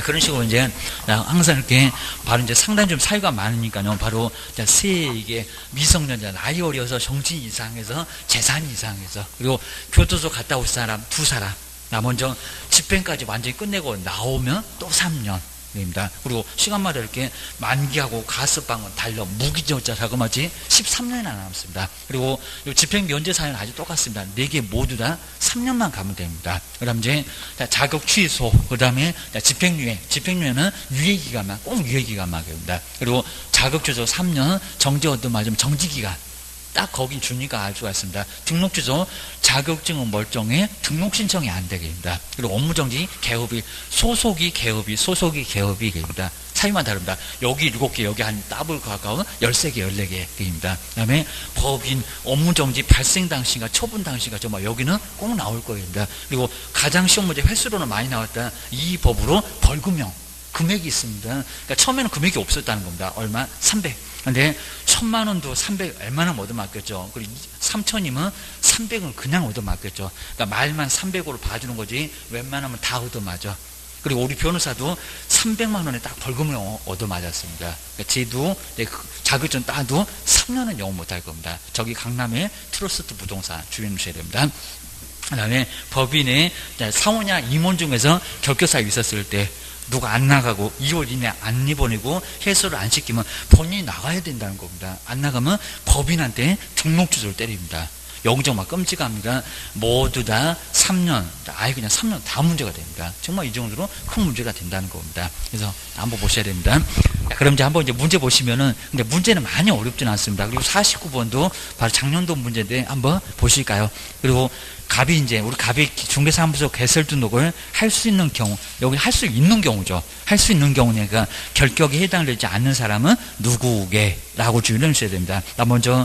그런 식으로 이제 항상 이렇게 바로 이제 상당히 좀 사유가 많으니까요. 바로 세계 미성년자, 나이 어려서 정신 이상해서 재산 이상해서 그리고 교도소 갔다 올 사람 2사람. 먼저 집행까지 완전히 끝내고 나오면 또 3년. 입니다. 그리고 시간마다 이렇게 만기하고 가스방은 달려 무기징역자 자금하지 13년이나 남았습니다. 그리고 집행 면제 사유는 아주 똑같습니다. 4개 모두 다 3년만 가면 됩니다. 그 다음 이제 자격 취소, 그 다음에 집행유예. 집행유예는 유예기간만, 꼭 유예기간만 됩니다. 그리고 자격 취소 3년, 정지 얻어맞으면 정지기간. 딱 거기 주니까 알 수가 있습니다. 등록 취소, 자격증은 멀쩡해, 등록 신청이 안 되게 됩니다. 그리고 업무정지, 개업이, 소속이 개업이 됩니다. 차이만 다릅니다. 여기 7개, 여기 한 더블 가까운 13개, 14개입니다. 그 다음에 법인, 업무정지 발생 당시가 처분 당시가 정말 여기는 꼭 나올 거입니다. 그리고 가장 시험 문제 횟수로는 많이 나왔다. 이 법으로 벌금형, 금액이 있습니다. 그러니까 처음에는 금액이 없었다는 겁니다. 얼마? 300. 근데 1000만 원도 300 얼마나 얻어맞겠죠. 그리고 3000이면 300은 그냥 얻어맞겠죠. 그러니까 말만 300으로 봐주는 거지 웬만하면 다 얻어맞아. 그리고 우리 변호사도 300만 원에 딱 벌금을 얻어맞았습니다. 그러니까 쟤도 자격증 따도 3년은 영업 못할 겁니다. 저기 강남의 트러스트 부동산 주의해 주셔야 됩니다. 그 다음에 법인의 사원이나 임원 중에서 결격사유 있었을 때 누가 안 나가고 2월 이내 안 입원이고 해소를 안 시키면 본인이 나가야 된다는 겁니다. 안 나가면 법인한테 등록 취소를 때립니다. 여기 정말 끔찍합니다. 모두 다 3년, 아예 그냥 3년 다 문제가 됩니다. 정말 이 정도로 큰 문제가 된다는 겁니다. 그래서 한번 보셔야 됩니다. 그럼 이제 한번 문제 보시면은, 근데 문제는 많이 어렵진 않습니다. 그리고 49번도 바로 작년도 문제인데 한번 보실까요? 그리고 갑이 이제 우리 갑이 중개사무소 개설 등록을 할 수 있는 경우, 여기 할 수 있는 경우죠. 할 수 있는 경우니까 결격에 해당되지 않는 사람은 누구게라고 주의를 해주셔야 됩니다. 먼저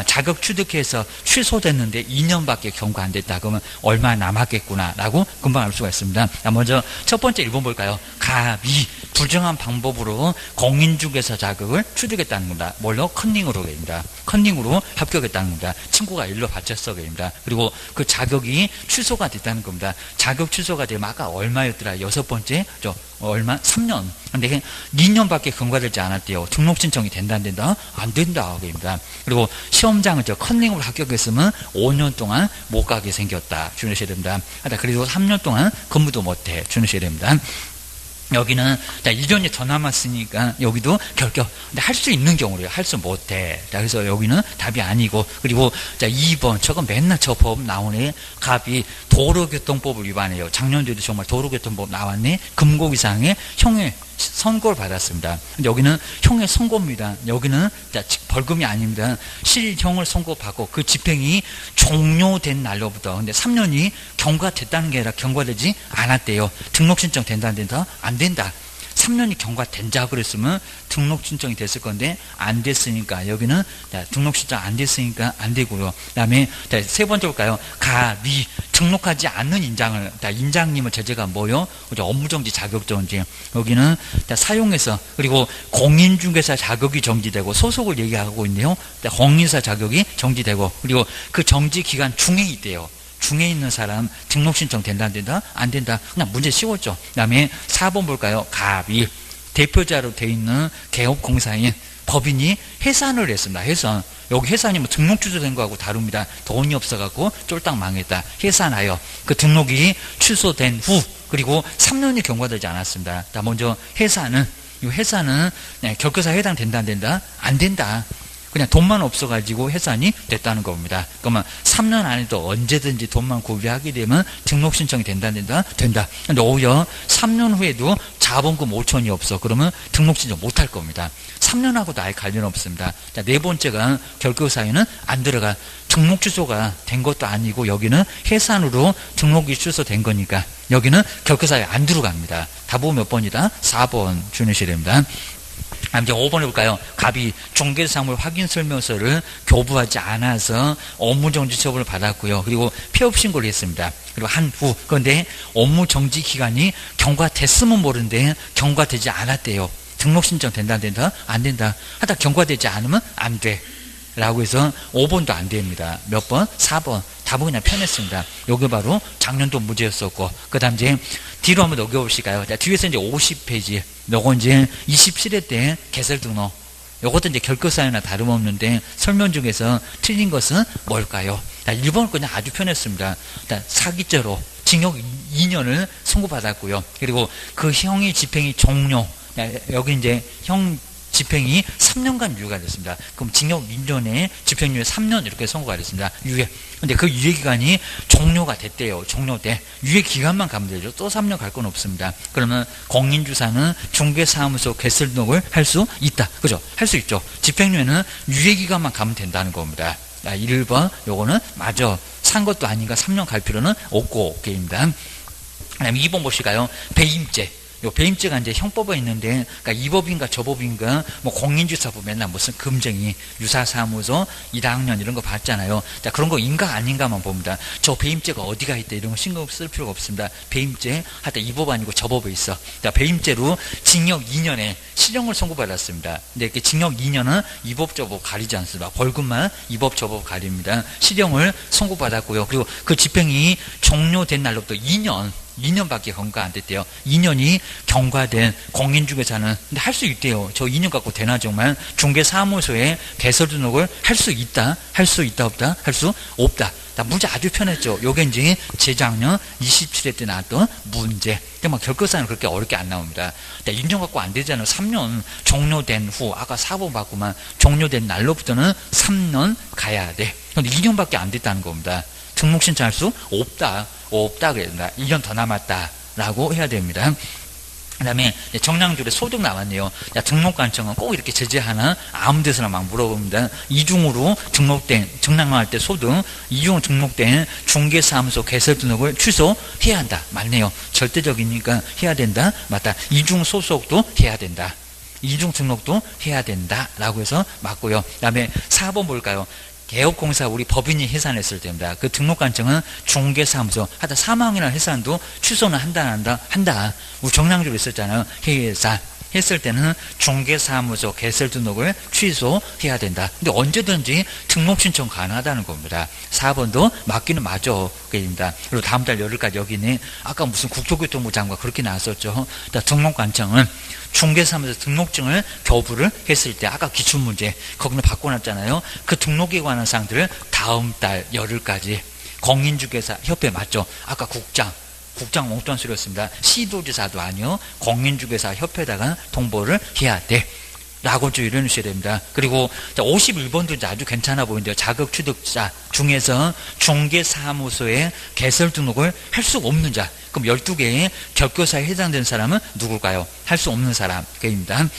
자격 취득해서 취소됐는데 2년밖에 경과 안 됐다. 그러면 얼마 남았겠구나라고 금방 알 수가 있습니다. 먼저 첫 번째 1번 볼까요? 갑이 부정한 방법으로 공인중개사 자격을 취득했다는 겁니다. 뭘로? 컨닝으로 됩니다. 컨닝으로 합격했다는 겁니다. 친구가 일로 바쳤어 됩니다. 그리고 그 자격이 취소가 됐다는 겁니다. 자격 취소가 되면 아까 얼마였더라? 6번째 얼마? 3년. 근데 2년밖에 경과되지 않았대요. 등록 신청이 된다 안 된다? 안 된다 됩니다. 그리고 시험장을 컨닝으로 합격했으면 5년 동안 못 가게 생겼다. 주의하셔야 됩니다. 그리고 3년 동안 근무도 못해. 주의하셔야 됩니다. 여기는 1년이 더 남았으니까 여기도 결격. 근데 할 수 있는 경우래요. 할 수 못해. 그래서 여기는 답이 아니고. 그리고 2번 저건 맨날 저 법 나오네. 갑이 도로교통법을 위반해요. 작년에도 정말 도로교통법 나왔네. 금고 이상의 형의 선고를 받았습니다. 근데 여기는 형의 선고입니다. 여기는 벌금이 아닙니다. 실형을 선고받고 그 집행이 종료된 날로부터. 근데 3년이 경과됐다는 게 아니라 경과되지 않았대요. 등록 신청 된다 안 된다? 안 된다. 3년이 경과된다 그랬으면 등록 신청이 됐을 건데 안 됐으니까 여기는 등록 신청 안 됐으니까 안 되고요. 그다음에 세 번째 볼까요? 갑이 등록하지 않는 인장을 인장님을 제재가 뭐요? 업무정지 자격정지. 여기는 사용해서 그리고 공인중개사 자격이 정지되고 소속을 얘기하고 있네요. 공인사 자격이 정지되고 그리고 그 정지 기간 중에 있대요. 중에 있는 사람 등록 신청 된다 안 된다? 안 된다. 그냥 문제 쉬웠죠. 그 다음에 4번 볼까요? 갑이 대표자로 돼 있는 개업공사인 법인이 해산을 했습니다. 해산. 여기 해산이 뭐 등록 취소된 거하고 다릅니다. 돈이 없어갖고 쫄딱 망했다. 해산하여 그 등록이 취소된 후 그리고 3년이 경과되지 않았습니다. 먼저 해산은 이 회사는 결격사에 해당된다 안 된다? 안 된다. 그냥 돈만 없어가지고 해산이 됐다는 겁니다. 그러면 3년 안에도 언제든지 돈만 구비하게 되면 등록 신청이 된다 안 된다? 된다. 근데 오히려 3년 후에도 자본금 5천이 없어. 그러면 등록 신청 못할 겁니다. 3년하고도 아예 관련 없습니다. 네 번째가 결격사유는 안 들어가. 등록 취소가 된 것도 아니고 여기는 해산으로 등록이 취소된 거니까 여기는 결격사유 안 들어갑니다. 답은 몇 번이다? 4번 주의하셔야 됩니다. 이제 5번 해볼까요? 갑이 중개사물 확인 설명서를 교부하지 않아서 업무정지 처분을 받았고요. 그리고 폐업신고를 했습니다. 그리고 한 후. 그런데 업무정지 기간이 경과됐으면 모르는데 경과되지 않았대요. 등록 신청 된다 안 된다? 안 된다. 하다 경과되지 않으면 안 돼. 라고 해서 5번도 안 됩니다. 몇 번? 4번. 답은 그냥 편했습니다. 요게 바로 작년도 무죄였었고, 그 다음 이제 뒤로 한번 넘겨보실까요? 뒤에서 이제 50페이지. 요거 이제 27회 때 개설 등록. 요것도 이제 결격사유나 다름없는데 설명 중에서 틀린 것은 뭘까요? 1번은 그냥 아주 편했습니다. 사기죄로 징역 2년을 선고받았고요. 그리고 그 형의 집행이 종료. 여기 이제 형 집행이 3년간 유예가 됐습니다. 그럼 징역 2년에 집행유예 3년 이렇게 선고가 됐습니다. 유예. 근데 그 유예 기간이 종료가 됐대요. 종료돼. 유예 기간만 가면 되죠. 또 3년 갈 건 없습니다. 그러면 공인주사는 중개사무소 개설 등록을 할 수 있다. 그죠? 할 수 있죠. 집행유예는 유예 기간만 가면 된다는 겁니다. 1번 요거는 맞아. 산 것도 아닌가 3년 갈 필요는 없고 게임입니다. 그다음에 2번 보실까요? 배임죄. 요 배임죄가 이제 형법에 있는데, 그러니까 이 법인가 저 법인가, 뭐 공인주사법 맨날 무슨 금쟁이, 유사사무소, 1학년 이런 거 봤잖아요. 자, 그런 거 인가 아닌가만 봅니다. 저 배임죄가 어디가 있다 이런 거 신경 쓸 필요가 없습니다. 배임죄, 하여튼 이 법 아니고 저 법에 있어. 자, 배임죄로 징역 2년에 실형을 선고받았습니다. 근데 이렇게 징역 2년은 이 법 저 법 가리지 않습니다. 벌금만 이 법 저 법 가립니다. 실형을 선고받았고요. 그리고 그 집행이 종료된 날로부터 2년밖에 경과 안 됐대요. 2년이 경과된 공인중개사는 근데 할 수 있대요. 저 2년 갖고 되나 정말 중개사무소에 개설 등록을 할 수 있다. 할 수 있다 없다? 할 수 없다. 문제 아주 편했죠. 요게 이제 재작년 27회 때 나왔던 문제. 근데 막 결격사는 그렇게 어렵게 안 나옵니다. 2년 갖고 안 되잖아요. 3년 종료된 후 아까 4번 받고만 종료된 날로부터는 3년 가야 돼. 근데 2년밖에 안 됐다는 겁니다. 등록 신청할 수 없다. 없다 그래야 된다. 1년 더 남았다 라고 해야 됩니다. 그다음에 정량줄에 소득 나왔네요. 자, 등록관청은 꼭 이렇게 제재하나? 아무 데서나 막 물어봅니다. 이중으로 등록된 정량할 때 소득, 이중으로 등록된 중개사무소 개설 등록을 취소해야 한다. 맞네요. 절대적이니까 해야 된다. 맞다. 이중 소속도 해야 된다. 이중 등록도 해야 된다라고 해서 맞고요. 그다음에 4번 볼까요? 개업공사 우리 법인이 해산했을 때입니다. 그 등록관청은 중개사무소 하다 사망이나 해산도 취소는 한다 안 한다? 한다. 우리 정량적으로 있었잖아요. 해산 했을 때는 중개사무소 개설 등록을 취소해야 된다. 근데 언제든지 등록 신청 가능하다는 겁니다. 4번도 맞기는 맞죠. 그입니다. 그리고 다음 달 열흘까지 여기는 아까 무슨 국토교통부 장관 그렇게 나왔었죠. 등록관청은 중개사무소 등록증을 교부를 했을 때 아까 기출문제 거기는 바꿔놨잖아요. 그 등록에 관한 사항들을 다음 달 열흘까지 공인중개사 협회 맞죠? 아까 국장 엉뚱한 소리였습니다. 시도지사도 아니요. 공인중개사 협회에다가 통보를 해야 돼. 라고 주의를 해주셔야 됩니다. 그리고 51번도 아주 괜찮아 보이는데요. 자격취득자 중에서 중개사무소에 개설 등록을 할 수 없는 자. 그럼 12개의 격교사에 해당되는 사람은 누굴까요? 할 수 없는 사람입니다.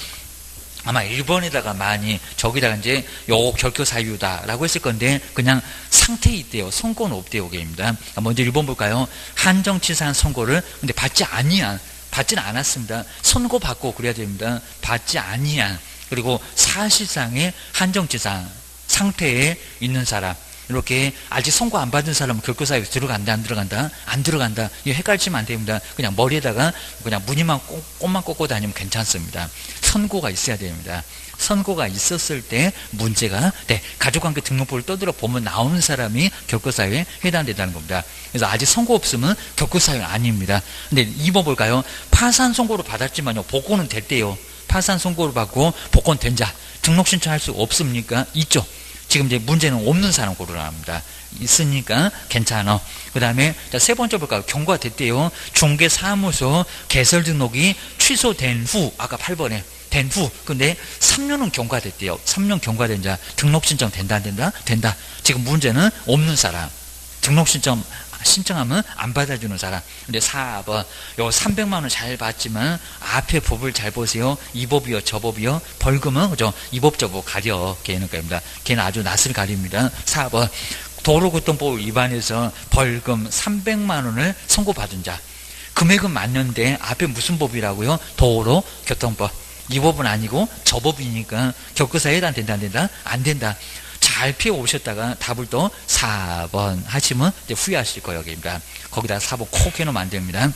아마 1번에다가 많이 저기다가 이제 요 결교 사유다라고 했을 건데 그냥 상태에 있대요. 선고는 없대요. 게입니다. 먼저 1번 볼까요? 한정치산 선고를 근데 받지는 않았습니다. 선고받고 그래야 됩니다. 받지 아니한 그리고 사실상의 한정치산 상태에 있는 사람 이렇게 아직 선고 안 받은 사람은 결교사유에 들어간다 안 들어간다? 안 들어간다. 이거 헷갈리시면 안 됩니다. 그냥 머리에다가 그냥 무늬만 꽃만 꽂고 다니면 괜찮습니다. 선고가 있어야 됩니다. 선고가 있었을 때 문제가 가족관계 등록부를 떠들어 보면 나오는 사람이 결교사유에 해당된다는 겁니다. 그래서 아직 선고 없으면 결교사유는 아닙니다. 근데 2번 볼까요? 파산 선고를 받았지만요. 복권은 됐대요. 파산 선고를 받고 복권 된 자 등록 신청할 수 없습니까? 있죠. 지금 이제 문제는 없는 사람 고르라 합니다. 있으니까 괜찮아. 그 다음에 세 번째 볼까요? 경과가 됐대요. 중개사무소 개설 등록이 취소된 후 아까 8번에 된 후 근데 3년은 경과됐대요. 3년 경과된 자 등록 신청 된다 안 된다? 된다. 지금 문제는 없는 사람 등록 신청하면 안 받아주는 사람. 근데 4번 요 300만 원 잘 받지만 앞에 법을 잘 보세요. 이 법이요 저 법이요 벌금은 그죠? 이 법 저 법 가려 걔는 겁니다. 걔는 아주 낯을 가립니다. 4번 도로교통법 위반해서 벌금 300만 원을 선고받은 자 금액은 맞는데 앞에 무슨 법이라고요? 도로교통법. 이 법은 아니고 저 법이니까 격거사에 해당된다 안 된다? 안 된다. 잘 피해 오셨다가 답을 또 4번 하시면 이제 후회하실 거예요. 여기입니다. 거기다 4번 콕 해놓으면 안 됩니다.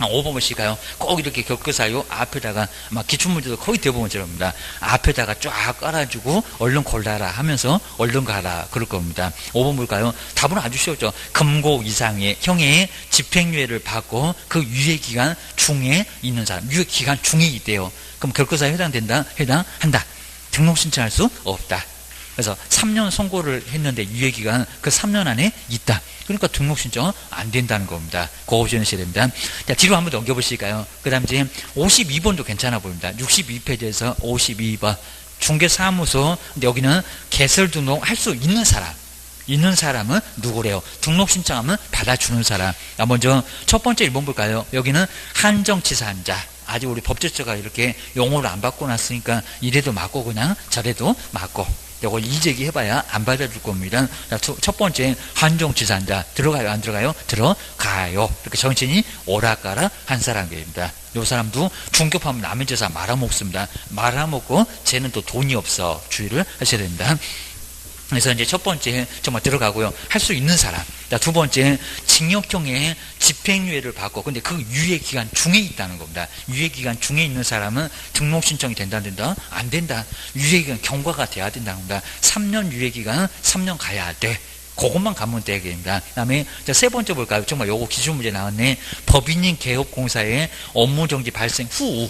5번 보실까요? 꼭 이렇게 격거사유 앞에다가 막 기출문제도 거의 대부분 저럽니다. 앞에다가 쫙 깔아주고 얼른 골라라 하면서 얼른 가라 그럴 겁니다. 5번 볼까요? 답은 아주 쉬웠죠. 금고 이상의 형의 집행유예를 받고 그 유예기간 중에 있는 사람 유예기간 중에 있대요. 그럼 격거사유에 해당된다? 해당한다. 등록 신청할 수 없다. 그래서 3년 선고를 했는데 유예기간 그 3년 안에 있다. 그러니까 등록 신청 안 된다는 겁니다. 그거 오셔야 됩니다. 자, 뒤로 한번 넘겨보실까요? 그 다음 이제 52번도 괜찮아 보입니다. 62페이지에서 52번. 중개사무소. 근데 여기는 개설 등록 할 수 있는 사람은 누구래요? 등록 신청하면 받아주는 사람. 먼저 첫 번째 1번 볼까요? 여기는 한정치사한자. 아직 우리 법제처가 이렇게 용어를 안 바꿔놨으니까 이래도 맞고 그냥 저래도 맞고. 이걸 이제기 해봐야 안 받아줄 겁니다. 자, 첫 번째 한정치사한자 들어가요 안 들어가요? 들어가요. 이렇게 정신이 오락가락 한 사람입니다. 이 사람도 중급하면 남의 재산 말아먹습니다. 말아먹고 쟤는 또 돈이 없어. 주의를 하셔야 됩니다. 그래서 이제 첫 번째 정말 들어가고요. 할 수 있는 사람. 자, 두 번째 징역형의 집행유예를 받고 근데 그 유예기간 중에 있다는 겁니다. 유예기간 중에 있는 사람은 등록 신청이 된다 안 된다? 안 된다. 유예기간 경과가 돼야 된다는 겁니다. 3년 유예기간 3년 가야 돼. 그것만 가면 되겠습니다. 그 다음에 세 번째 볼까요? 정말 요거 기출문제 나왔네. 법인인 개업공사의 업무정지 발생 후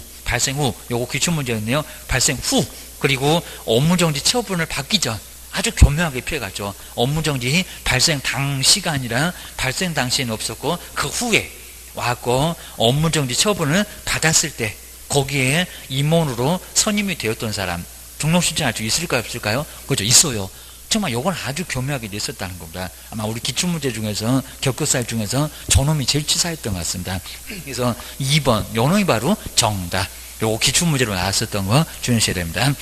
요거 기출문제였네요. 발생 후 그리고 업무정지 처분을 받기 전 아주 교묘하게 피해갔죠. 업무정지 발생 당시가 아니라 발생 당시에는 없었고 그 후에 왔고 업무정지 처분을 받았을 때 거기에 임원으로 선임이 되었던 사람 등록 신청할 수 있을까요? 없을까요? 그렇죠. 있어요. 정말 요건 아주 교묘하게 냈었다는 겁니다. 아마 우리 기출문제 중에서 격거사유 중에서 저놈이 제일 치사했던 것 같습니다. 그래서 2번 요놈이 바로 정답. 요거 기출문제로 나왔었던 거 주의하셔야 됩니다.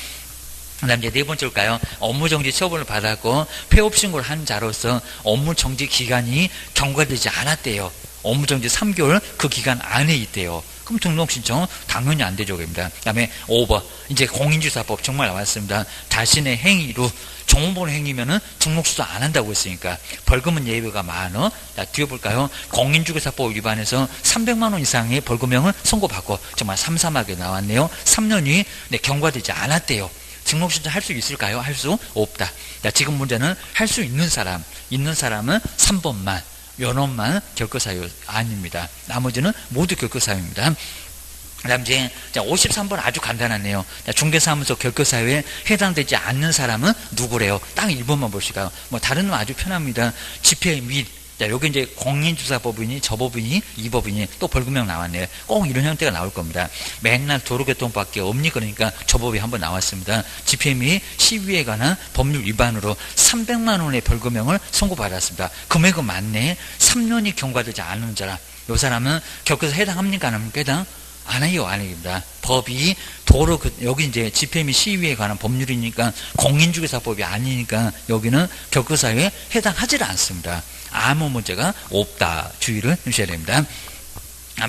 그 다음 이제 네 번째일까요? 업무정지 처분을 받았고 폐업신고를 한 자로서 업무정지 기간이 경과되지 않았대요. 업무정지 3개월 그 기간 안에 있대요. 그럼 등록신청 당연히 안 되죠. 그 다음에 5번 이제 공인주사법 정말 나왔습니다. 자신의 행위로 정보보는 행위면은 등록수도 안 한다고 했으니까 벌금은 예외가 많어. 자, 뒤에 볼까요? 공인중개사법 위반해서 300만 원 이상의 벌금형을 선고받고 정말 삼삼하게 나왔네요. 3년이 경과되지 않았대요. 등록신청 할 수 있을까요? 할 수 없다. 자, 지금 문제는 할 수 있는 사람은 3번만 요놈만 결거사유 아닙니다. 나머지는 모두 결거사유입니다. 그 다음 이제 53번 아주 간단하네요. 중개사무소 결거사유에 해당되지 않는 사람은 누구래요? 딱 1번만 보실까요? 뭐 다른 건 아주 편합니다. 집회 및 자, 여기 이제 공인주사법이니 저법이니 이법이니 또 벌금형 나왔네요. 꼭 이런 형태가 나올 겁니다. 맨날 도로교통밖에 없니? 그러니까 저법이 한번 나왔습니다. 집회 및 시위에 관한 법률 위반으로 300만 원의 벌금형을 선고받았습니다. 금액은 맞네. 3년이 경과되지 않은 사람. 이 사람은 겪어서 해당합니까? 안 합니까? 해당? 안 해요, 안 해요. 법이 여기 이제 집회 및 시위에 관한 법률이니까 공인중개사법이 아니니까 여기는 겪어사유에 해당하지 않습니다. 아무 문제가 없다. 주의를 주셔야 됩니다.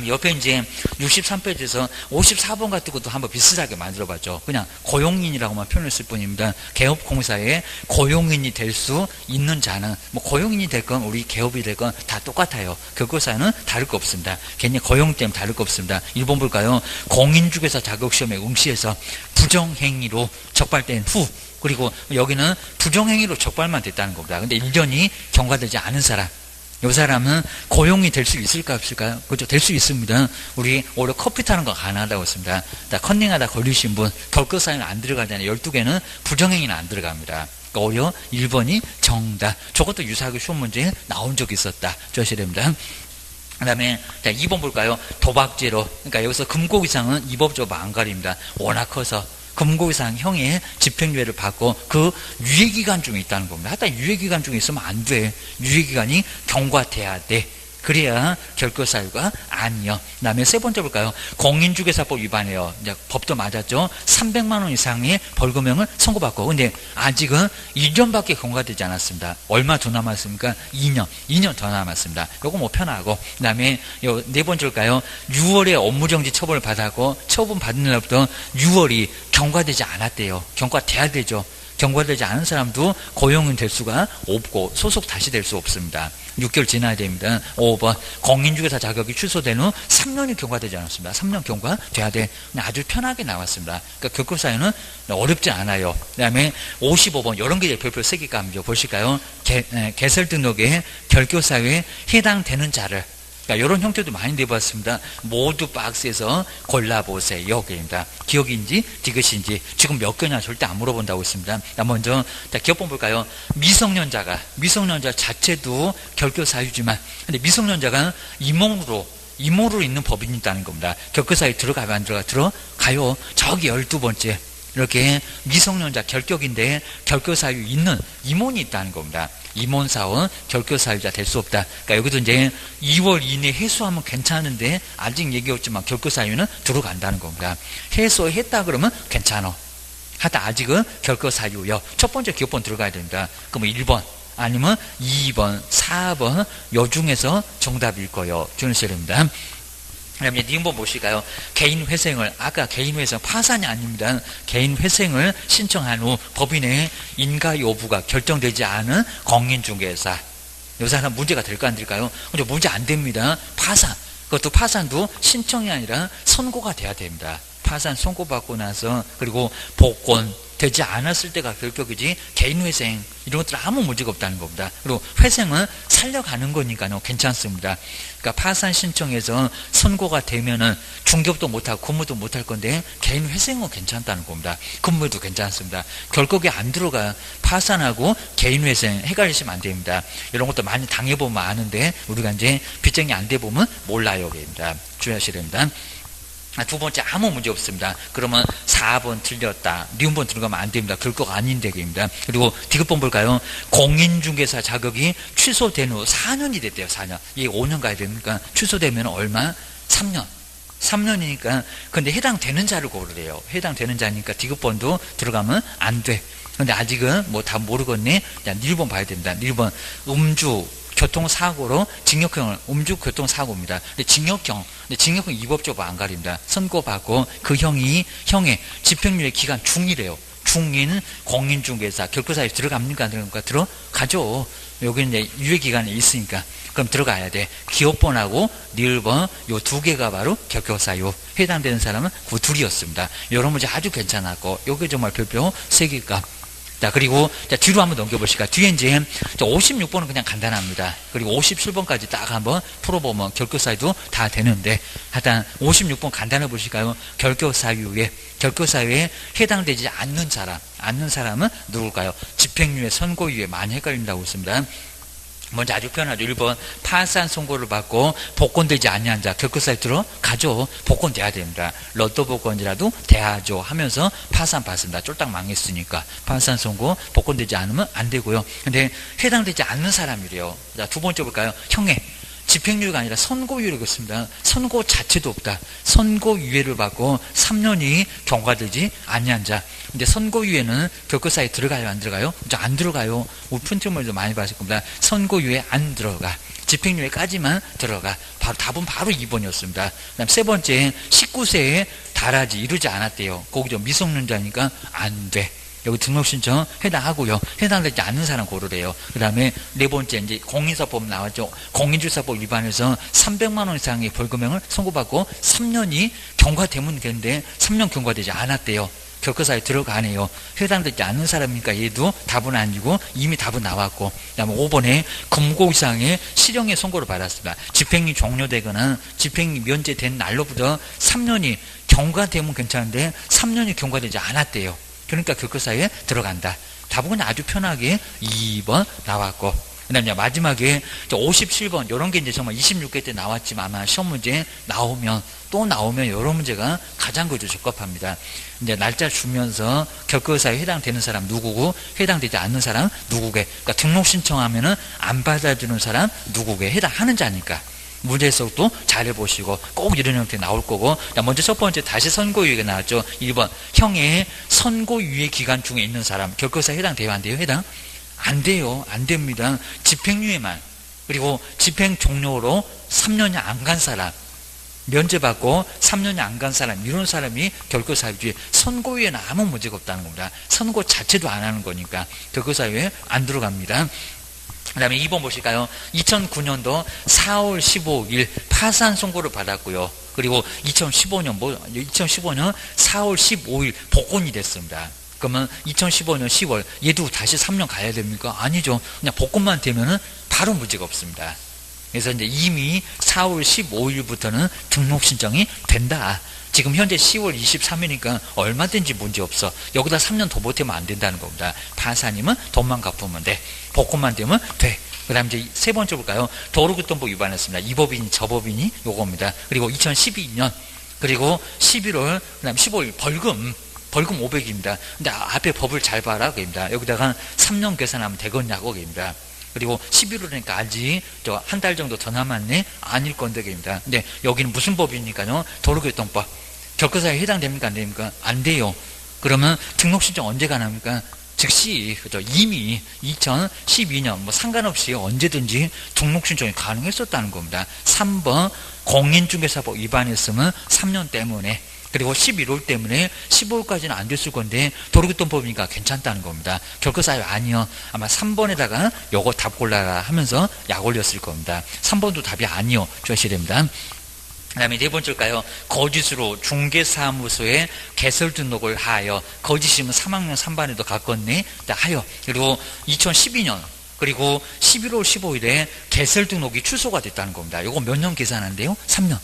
옆에 이제 63페이지에서 54번 같은 것도 한번 비슷하게 만들어봤죠. 그냥 고용인이라고만 표현했을 뿐입니다. 개업공사에 고용인이 될 수 있는 자는 뭐 고용인이 될 건 우리 개업이 될 건 다 똑같아요. 결거사유는 다를 거 없습니다. 괜히 고용 때문에 다를 거 없습니다. 1번 볼까요? 공인중개사 자격시험에 응시해서 부정행위로 적발된 후 그리고 여기는 부정행위로 적발만 됐다는 겁니다. 근데 1년이 경과되지 않은 사람 이 사람은 고용이 될 수 있을까 없을까요? 그렇죠. 될 수 있습니다. 우리 올해 커피 타는 거 가능하다고 했습니다. 컨닝하다 걸리신 분 결거사유는 안 들어가잖아요. 12개는 부정행위는 안 들어갑니다. 그러니까 오히려 1번이 정답. 저것도 유사하게 쉬운 문제에 나온 적이 있었다. 주셔야 됩니다. 그 다음에 2번 볼까요? 도박죄로 그러니까 여기서 금고 이상은 이법적으로 안 가립니다. 워낙 커서 금고 이상 형의 집행유예를 받고 그 유예기간 중에 있다는 겁니다. 하여튼 유예기간 중에 있으면 안 돼. 유예기간이 경과돼야 돼. 그래야 결거사유가 아니요. 그 다음에 세 번째 볼까요? 공인중개사법 위반해요. 이제 법도 맞았죠. 300만 원 이상의 벌금형을 선고받고 근데 아직은 2년밖에 경과되지 않았습니다. 얼마 더 남았습니까? 2년 더 남았습니다. 요거 뭐 편하고 그 다음에 네 번째일까요? 6월에 업무정지 처분을 받았고 처분 받은 날부터 6월이 경과되지 않았대요. 경과돼야 되죠. 경과되지 않은 사람도 고용은 될 수가 없고 소속 다시 될 수 없습니다. 6개월 지나야 됩니다. 5번 공인중개사 자격이 취소된 후 3년이 경과되지 않았습니다. 3년 경과돼야 돼. 아주 편하게 나왔습니다. 그러니까 결거사유는 어렵지 않아요. 그 다음에 55번 이런 게 별표 3개 감죠. 보실까요? 개설 등록에 결거사유에 해당되는 자를 그러니까 이런 형태도 많이 내봤습니다. 모두 박스에서 골라보세요. 여기입니다. 기억인지 디귿인지 지금 몇 개냐 절대 안 물어본다고 했습니다. 먼저 기억본 볼까요? 미성년자 자체도 결거사유지만 근데 미성년자가 이모로 있는 법인이 있다는 겁니다. 결거사유 들어가요 안 들어가요? 저기 12번째 이렇게 미성년자 결격인데 결거사유 있는 임원이 있다는 겁니다. 임원사원 결거사유자 될 수 없다. 그러니까 여기도 이제 2월 이내에 해소하면 괜찮은데 아직 얘기 없지만 결거사유는 들어간다는 겁니다. 해소했다 그러면 괜찮아. 하다 아직은 결거사유요. 첫 번째 기업번 들어가야 됩니다. 그럼 1번 아니면 2번, 4번 요 중에서 정답일 거예요. 주의하셔야 됩니다. 그 다음에 니은번 보실까요? 개인회생을 아까 개인회생 파산이 아닙니다. 개인회생을 신청한 후 법인의 인가 여부가 결정되지 않은 공인중개사 이 사람 문제가 될까 안 될까요? 근데 문제 안 됩니다. 파산 그것도 파산도 신청이 아니라 선고가 돼야 됩니다. 파산 선고받고 나서 그리고 복권 되지 않았을 때가 결격이지 개인회생 이런 것들은 아무 문제가 없다는 겁니다. 그리고 회생은 살려가는 거니까요. 괜찮습니다. 그러니까 파산 신청에서 선고가 되면은 중개업도 못하고 근무도 못할 건데 개인회생은 괜찮다는 겁니다. 근무도 괜찮습니다. 결격이 안 들어가 파산하고 개인회생 헷갈리시면 안 됩니다. 이런 것도 많이 당해보면 아는데 우리가 이제 빚쟁이 안 돼보면 몰라요. 입니다. 주의하셔야 됩니다. 두 번째 아무 문제 없습니다. 그러면 4번 틀렸다. 니은번 들어가면 안 됩니다. 그럴 거 아닌데 입니다. 그리고 디귿번 볼까요? 공인중개사 자격이 취소된 후 4년이 됐대요. 4년. 이게 5년 가야 됩니까? 취소되면 얼마? 3년. 3년이니까 근데 해당되는 자를 고르래요. 해당되는 자니까 디귿번도 들어가면 안 돼. 근데 아직은 뭐 다 모르겠네. 1번 봐야 된다. 1번 음주 교통사고로 징역형을 음주 교통사고입니다. 근데 징역형 입법적으로 안 가립니다. 선고받고 그 형의 집행유예 기간 중이래요. 중인 공인중개사 결과사유에 들어갑니까 안 들어갑니까? 들어가죠. 여기는 이제 유예기간이 있으니까 그럼 들어가야 돼. 기업번하고 니을번 요 두 개가 바로 결격사유 해당되는 사람은 그 둘이었습니다. 이런 문제 아주 괜찮았고 요게 정말 별표 3개값. 자, 그리고 뒤로 한번 넘겨보실까? 뒤에 이제 56번은 그냥 간단합니다. 그리고 57번까지 딱 한번 풀어보면 결격사유도 다 되는데 하여튼 56번 간단해 보실까요? 결격사유에 해당되지 않는 사람은 누굴까요? 집행유예, 선고유예 많이 헷갈린다고 했습니다. 먼저 아주 편하죠. 1번 파산 선고를 받고 복권되지 아니한 자 결격사유 들어가죠. 복권돼야 됩니다. 로또 복권이라도 돼야죠 하면서 파산 받습니다. 쫄딱 망했으니까 파산 선고 복권되지 않으면 안 되고요. 근데 해당되지 않는 사람이래요. 자, 두 번째 볼까요? 형해 집행유예가 아니라 선고유예라고 했습니다. 선고 자체도 없다. 선고유예를 받고 3년이 경과되지 아니한 자. 근데 선고유예는 결격사유에 들어가요, 안 들어가요? 안 들어가요. 우리 푼트물도 많이 봤을 겁니다. 선고유예 안 들어가. 집행유예까지만 들어가. 답은 바로 2번이었습니다. 그다음 세 번째 19세에 달하지 이르지 않았대요. 거기 좀 미성년자니까 안 돼. 여기 등록신청 해당하고요. 해당되지 않는 사람 고르래요. 그 다음에 네 번째 이제 공인사법 나왔죠. 공인중개사법 위반해서 300만 원 이상의 벌금형을 선고받고 3년이 경과되면 되는데 3년 경과되지 않았대요. 결과사유에 들어가네요. 해당되지 않는 사람이니까 얘도 답은 아니고 이미 답은 나왔고 그 다음에 5번에 금고 이상의 실형의 선고를 받았습니다. 집행이 종료되거나 집행이 면제된 날로부터 3년이 경과되면 괜찮은데 3년이 경과되지 않았대요. 그러니까 결격사유에 들어간다. 답은 그냥 아주 편하게 2번 나왔고 그 다음에 마지막에 57번 이런 게 이제 정말 26회 때 나왔지만 아마 시험 문제 나오면 이런 문제가 가장 적합합니다. 이제 날짜 주면서 결격사유에 해당되는 사람 누구고 해당되지 않는 사람 누구게 그러니까 등록 신청하면은 안 받아주는 사람 누구게 해당하는 자니까 문제 해석도 잘 해보시고 꼭 이런 형태 나올 거고 먼저 첫 번째 다시 선고유예가 나왔죠. 1번 형의 선고유예 기간 중에 있는 사람 결격사유에 해당돼요 안 돼요? 해당 안 돼요. 안 됩니다. 집행유예만 그리고 집행 종료로 3년이 안 간 사람 면제받고 3년이 안 간 사람 이런 사람이 결격사유지 선고유예는 아무 문제가 없다는 겁니다. 선고 자체도 안 하는 거니까 결격사유에 안 들어갑니다. 그 다음에 2번 보실까요? 2009년도 4월 15일 파산 선고를 받았고요. 그리고 2015년 4월 15일 복권이 됐습니다. 그러면 2015년 10월 얘도 다시 3년 가야 됩니까? 아니죠. 그냥 복권만 되면은 바로 문제가 없습니다. 그래서 이제 이미 4월 15일부터는 등록 신청이 된다. 지금 현재 10월 23일이니까 얼마든지 문제 없어. 여기다 3년 더 보태면 안 된다는 겁니다. 파산이면 돈만 갚으면 돼. 복권만 되면 돼. 그 다음 이제 세 번째 볼까요? 도로교통법 위반했습니다. 이 법인이 저 법인이 요겁니다. 그리고 2012년 그리고 11월 그 다음 15일 벌금 500입니다. 근데 앞에 법을 잘 봐라 그입니다. 여기다가 3년 계산하면 되겠냐고 그입니다. 그리고 11월이니까 아직 한 달 정도 더 남았네? 아닐 건데 그입니다. 근데 여기는 무슨 법이니까요? 도로교통법. 결격사유에 해당됩니까? 안 됩니까? 안 돼요. 그러면 등록신청 언제 가능합니까? 즉시 그죠? 이미 2012년 뭐 상관없이 언제든지 등록신청이 가능했었다는 겁니다. 3번 공인중개사법 위반했으면 3년 때문에 그리고 11월 때문에 15월까지는 안 됐을 건데 도로교통법이니까 괜찮다는 겁니다. 결격사유 아니요. 아마 3번에다가 요거 답 골라라 하면서 약 올렸을 겁니다. 3번도 답이 아니요. 주셔야 됩니다. 그 다음에 네 번째일까요? 거짓으로 중개사무소에 개설 등록을 하여 거짓이면 3학년 3반에도 가깝네 하여 그리고 2012년 그리고 11월 15일에 개설 등록이 취소가 됐다는 겁니다. 이거 몇 년 계산한대요? 3년.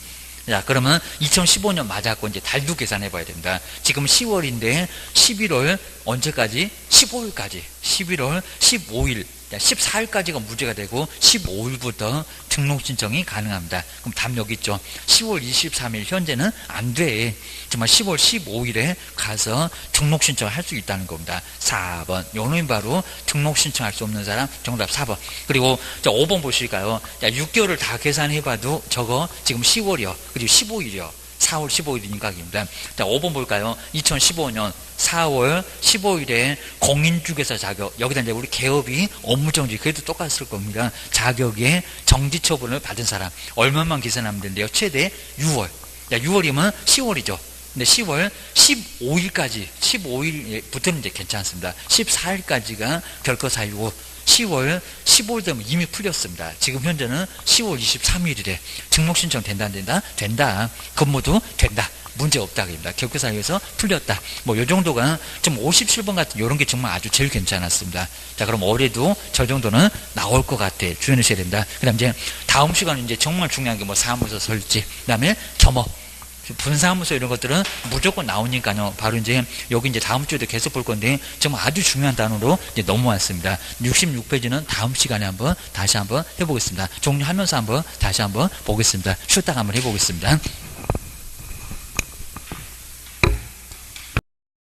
자, 그러면 2015년 맞았고 이제 달도 계산해 봐야 됩니다. 지금 10월인데 11월 언제까지? 15일까지. 11월 15일. 14일까지가 무죄가 되고 15일부터 등록 신청이 가능합니다. 그럼 답 여기 있죠. 10월 23일 현재는 안 돼. 정말 10월 15일에 가서 등록 신청을 할 수 있다는 겁니다. 4번. 요놈이 바로 등록 신청할 수 없는 사람 정답 4번. 그리고 5번 보실까요? 6개월을 다 계산해봐도 저거 지금 10월이요. 그리고 15일이요. 4월 15일이니까입니다. 자, 5번 볼까요? 2015년 4월 15일에 공인중개사 자격, 여기다 이제 우리 개업이 업무정지, 그래도 똑같을 겁니다. 자격에 정지처분을 받은 사람, 얼마만 계산하면 되는데요? 최대 6월. 야, 6월이면 10월이죠. 근데 10월 15일까지, 15일부터는 이제 괜찮습니다. 14일까지가 별거 사유고, 10월 15일 되면 이미 풀렸습니다. 지금 현재는 10월 23일이래. 등록 신청 된다 안 된다? 된다. 근무도 된다. 문제 없다 그럽니다. 결과사유에서 풀렸다. 뭐 요 정도가 좀 57번 같은 요런 게 정말 아주 제일 괜찮았습니다. 자, 그럼 올해도 저 정도는 나올 것 같아. 주의하셔야 됩니다. 그다음 이제 다음 시간은 이제 정말 중요한 게 뭐 사무소 설치, 그다음에 겸업, 분사무소 이런 것들은 무조건 나오니까요. 바로 이제 여기 이제 다음 주에도 계속 볼 건데 정말 아주 중요한 단어로 이제 넘어왔습니다. 66페이지는 다음 시간에 다시 한번 해보겠습니다. 종료하면서 다시 한번 보겠습니다. 쉬었다가 한번 해보겠습니다.